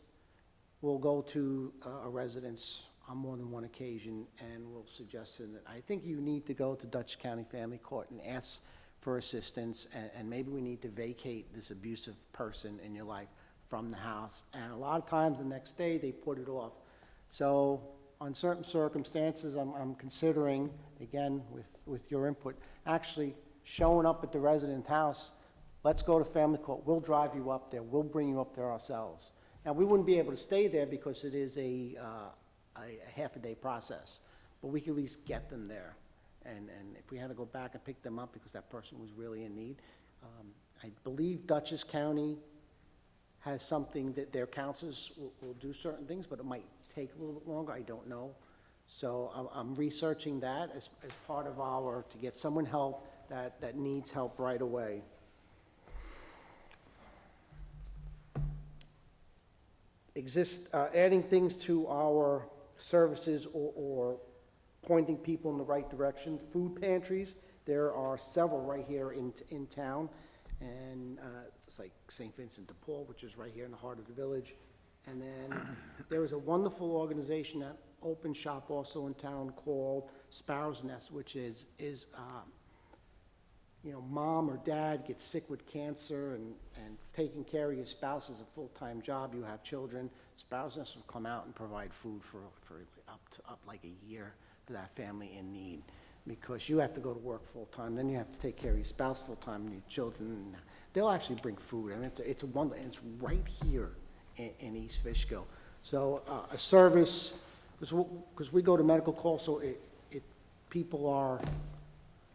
we'll go to a residence on more than one occasion, and we'll suggest that I think you need to go to Dutchess County Family Court and ask for assistance, and maybe we need to vacate this abusive person in your life from the house. And a lot of times the next day they put it off. So on certain circumstances, I'm considering, again, with your input, actually showing up at the resident's house. Let's go to family court. We'll drive you up there. We'll bring you up there ourselves. Now, we wouldn't be able to stay there because it is a half-a-day process, but we can at least get them there. And if we had to go back and pick them up because that person was really in need, I believe Dutchess County has something that their counselors will do certain things, but it might take a little bit longer, I don't know. So I'm researching that as part of to get someone help that needs help right away. Adding things to our services or pointing people in the right direction. Food pantries, there are several right here in town, and it's like St. Vincent de Paul, which is right here in the heart of the village. And then there is a wonderful organization that opens shop also in town called Sparrow's Nest, which is mom or dad gets sick with cancer and taking care of your spouse is a full-time job, you have children. Sparrow's Nest will come out and provide food for up like a year to that family in need, because you have to go to work full-time, then you have to take care of your spouse full-time and your children. And they'll actually bring food, and it's a wonder, and it's right here in East Fishkill. So a service, because we go to medical calls, so people are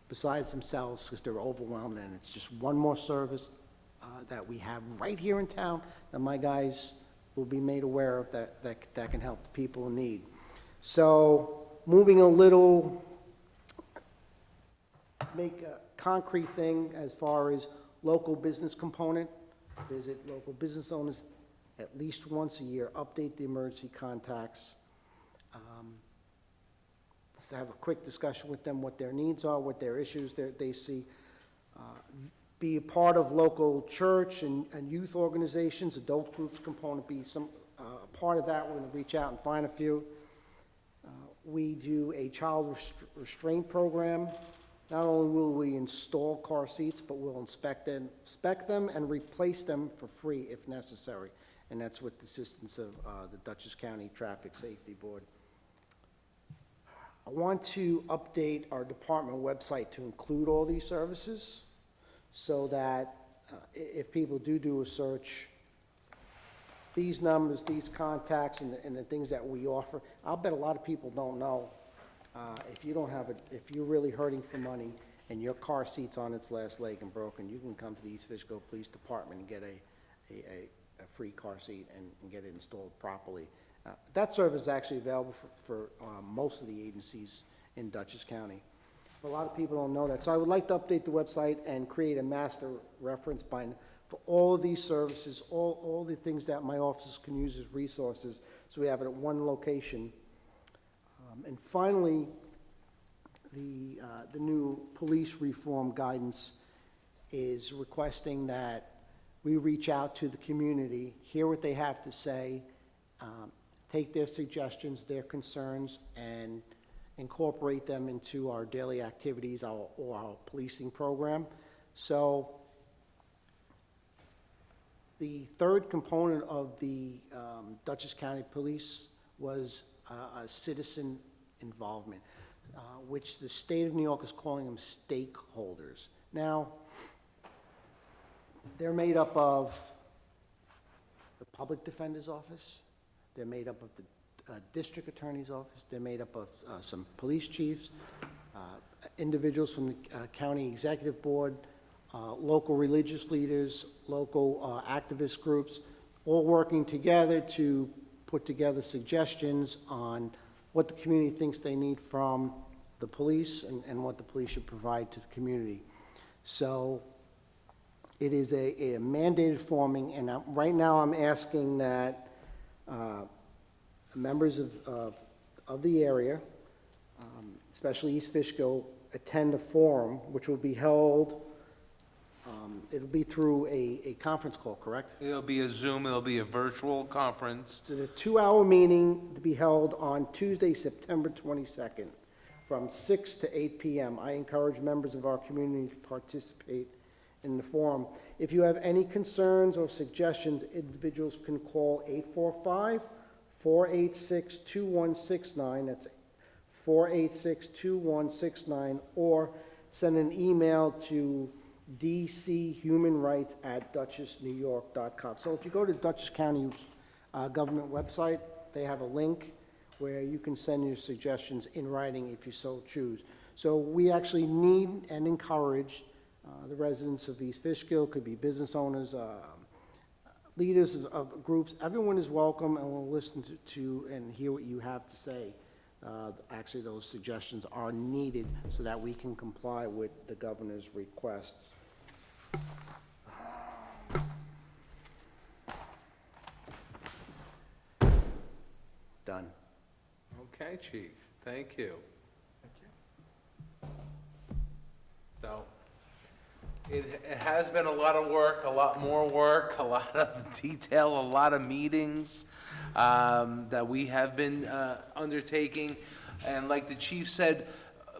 besides themselves because they're overwhelmed, and it's just one more service that we have right here in town that my guys will be made aware of that can help the people in need. So moving a little, make a concrete thing as far as local business component. Visit local business owners at least once a year, update the emergency contacts. Let's have a quick discussion with them, what their needs are, what their issues they see. Be a part of local church and youth organizations, adult groups component, be some part of that. We're going to reach out and find a few. We do a child restraint program. Not only will we install car seats, but we'll inspect them and replace them for free if necessary. And that's with the assistance of the Dutchess County Traffic Safety Board. I want to update our department website to include all these services so that if people do a search, these numbers, these contacts, and the things that we offer, I'll bet a lot of people don't know. If you're really hurting for money and your car seat's on its last leg and broken, you can come to the East Fishkill Police Department and get a free car seat and get it installed properly. That service is actually available for most of the agencies in Dutchess County. But a lot of people don't know that. So I would like to update the website and create a master reference bind for all of these services, all the things that my offices can use as resources, so we have it at one location. And finally, the new police reform guidance is requesting that we reach out to the community, hear what they have to say, take their suggestions, their concerns, and incorporate them into our daily activities or our policing program. So the third component of the Dutchess County Police was a citizen involvement, which the state of New York is calling them stakeholders. Now, they're made up of the Public Defender's Office, they're made up of the District Attorney's Office, they're made up of some police chiefs, individuals from the County Executive Board, local religious leaders, local activist groups, all working together to put together suggestions on what the community thinks they need from the police and what the police should provide to the community. So it is a mandated forming, and right now I'm asking that members of the area, especially East Fishkill, attend a forum which will be held, it'll be through a conference call, correct? It'll be a Zoom, it'll be a virtual conference. It's a 2-hour meeting to be held on Tuesday, September 22nd, from 6 to 8 p.m. I encourage members of our community to participate in the forum. If you have any concerns or suggestions, individuals can call 845-486-2169. That's 486-2169, or send an email to dchumanrights@dutchessnewyork.com. So if you go to Dutchess County's government website, they have a link where you can send your suggestions in writing if you so choose. So we actually need and encourage the residents of East Fishkill, could be business owners, leaders of groups, everyone is welcome, and we'll listen to and hear what you have to say. Actually, those suggestions are needed so that we can comply with the governor's requests. Done. Okay, Chief, thank you. So, it has been a lot of work, a lot more work, a lot of detail, a lot of meetings that we have been undertaking. And like the chief said,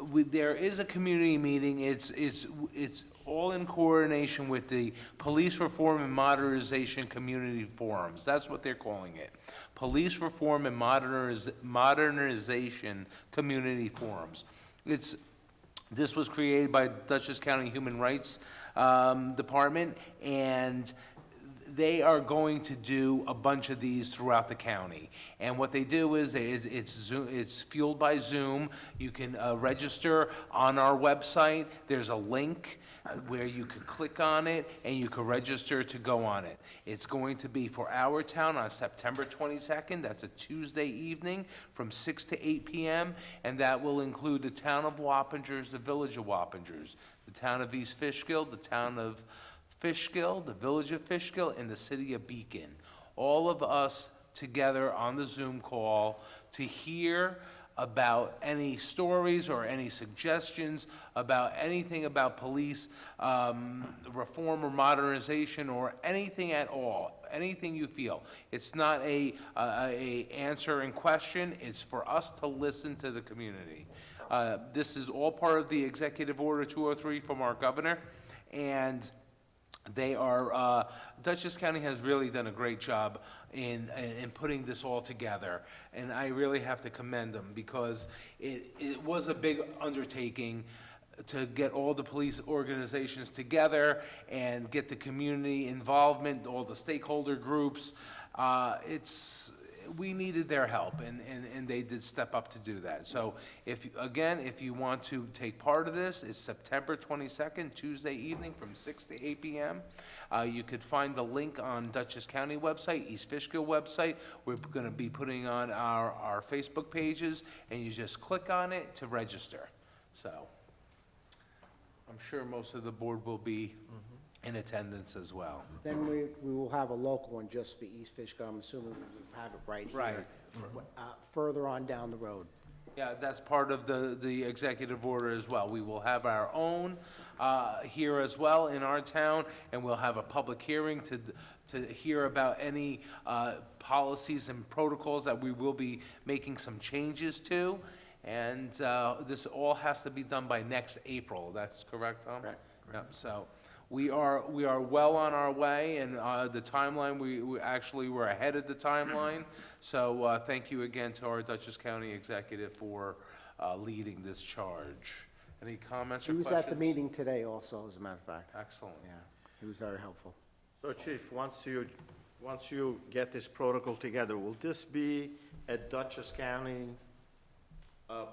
there is a community meeting. It's all in coordination with the Police Reform and Modernization Community Forums. That's what they're calling it. Police Reform and Modernization Community Forums. This was created by Dutchess County Human Rights Department, and they are going to do a bunch of these throughout the county. And what they do is it's fueled by Zoom. You can register on our website. There's a link where you could click on it and you could register to go on it. It's going to be for our town on September 22nd. That's a Tuesday evening from 6 to 8 p.m. And that will include the town of Wappingers, the village of Wappingers, the town of East Fishkill, the town of Fishkill, the village of Fishkill, and the city of Beacon. All of us together on the Zoom call to hear about any stories or any suggestions about anything about police reform or modernization or anything at all, anything you feel. It's not a answer and question, it's for us to listen to the community. This is all part of the Executive Order 203 from our governor, and they are, Dutchess County has really done a great job in putting this all together. And I really have to commend them because it was a big undertaking to get all the police organizations together and get the community involvement, all the stakeholder groups. We needed their help, and they did step up to do that. So if you want to take part of this, it's September 22nd, Tuesday evening from 6 to 8 p.m. You could find the link on Dutchess County website, East Fishkill website. We're going to be putting on our Facebook pages, and you just click on it to register. So I'm sure most of the board will be in attendance as well. Then we will have a local one just for East Fishkill. I'm assuming we'll have it right here. Right. Further on down the road. Yeah, that's part of the executive order as well. We will have our own here as well in our town, and we'll have a public hearing to hear about any policies and protocols that we will be making some changes to. And this all has to be done by next April. That's correct, Tom? Correct. Yep, so we are well on our way, and the timeline, we're ahead of the timeline. So thank you again to our Dutchess County executive for leading this charge. Any comments or He was questions? at the meeting today also, as a matter of fact. Excellent. Yeah, he was very helpful. So Chief, once you get this protocol together, will this be a Dutchess County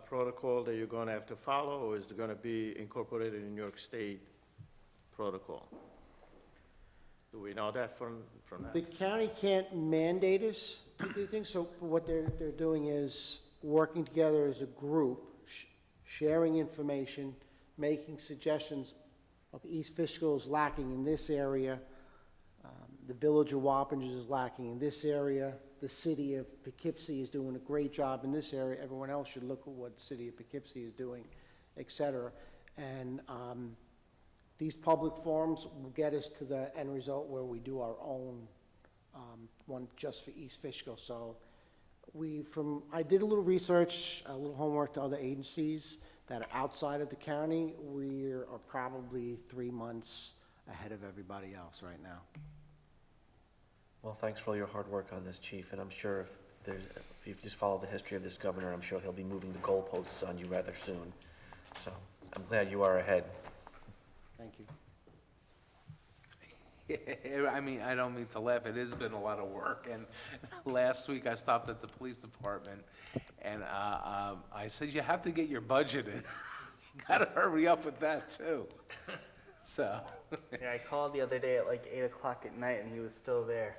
protocol that you're gonna have to follow, or is it gonna be incorporated in New York State protocol? Do we know that from that? The county can't mandate us to do things, so what they're doing is working together as a group, sharing information, making suggestions of East Fishkill is lacking in this area, the village of Wappingers is lacking in this area, the city of Poughkeepsie is doing a great job in this area, everyone else should look at what the city of Poughkeepsie is doing, et cetera. And these public forums will get us to the end result where we do our own one just for East Fishkill. So I did a little research, a little homework to other agencies that are outside of the county. We are probably 3 months ahead of everybody else right now. Well, thanks for all your hard work on this, Chief, and I'm sure if you've just followed the history of this governor, I'm sure he'll be moving the goalposts on you rather soon. So I'm glad you are ahead. Thank you. I mean, I don't mean to laugh, it has been a lot of work, and last week I stopped at the police department, and I said, you have to get your budget in. You gotta hurry up with that, too. So. Yeah, I called the other day at like 8 o'clock at night and he was still there.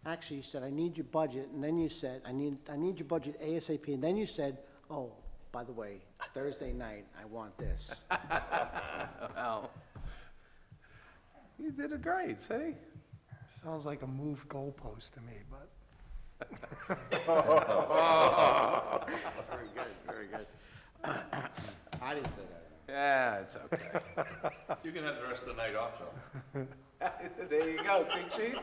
Actually, you said, I need your budget, and then you said, I need your budget ASAP, and then you said, oh, by the way, Thursday night, I want this. Well, you did it great, see? Sounds like a moved goalpost to me, but. Very good, very good. I didn't say that. Yeah, it's okay. You can have the rest of the night off, though. There you go, see, chief?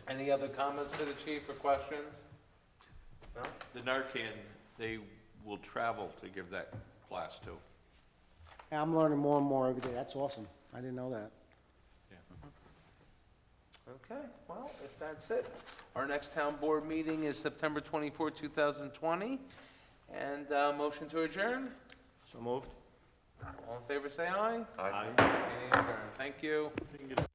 Any other comments for the chief or questions? No? The Narcan, they will travel to give that class too. Yeah, I'm learning more and more every day. That's awesome. I didn't know that. Okay, well, if that's it, our next town board meeting is September 24, 2020. And motion to adjourn? So moved? All in favor, say aye. Aye. Meeting adjourned. Thank you. You can get a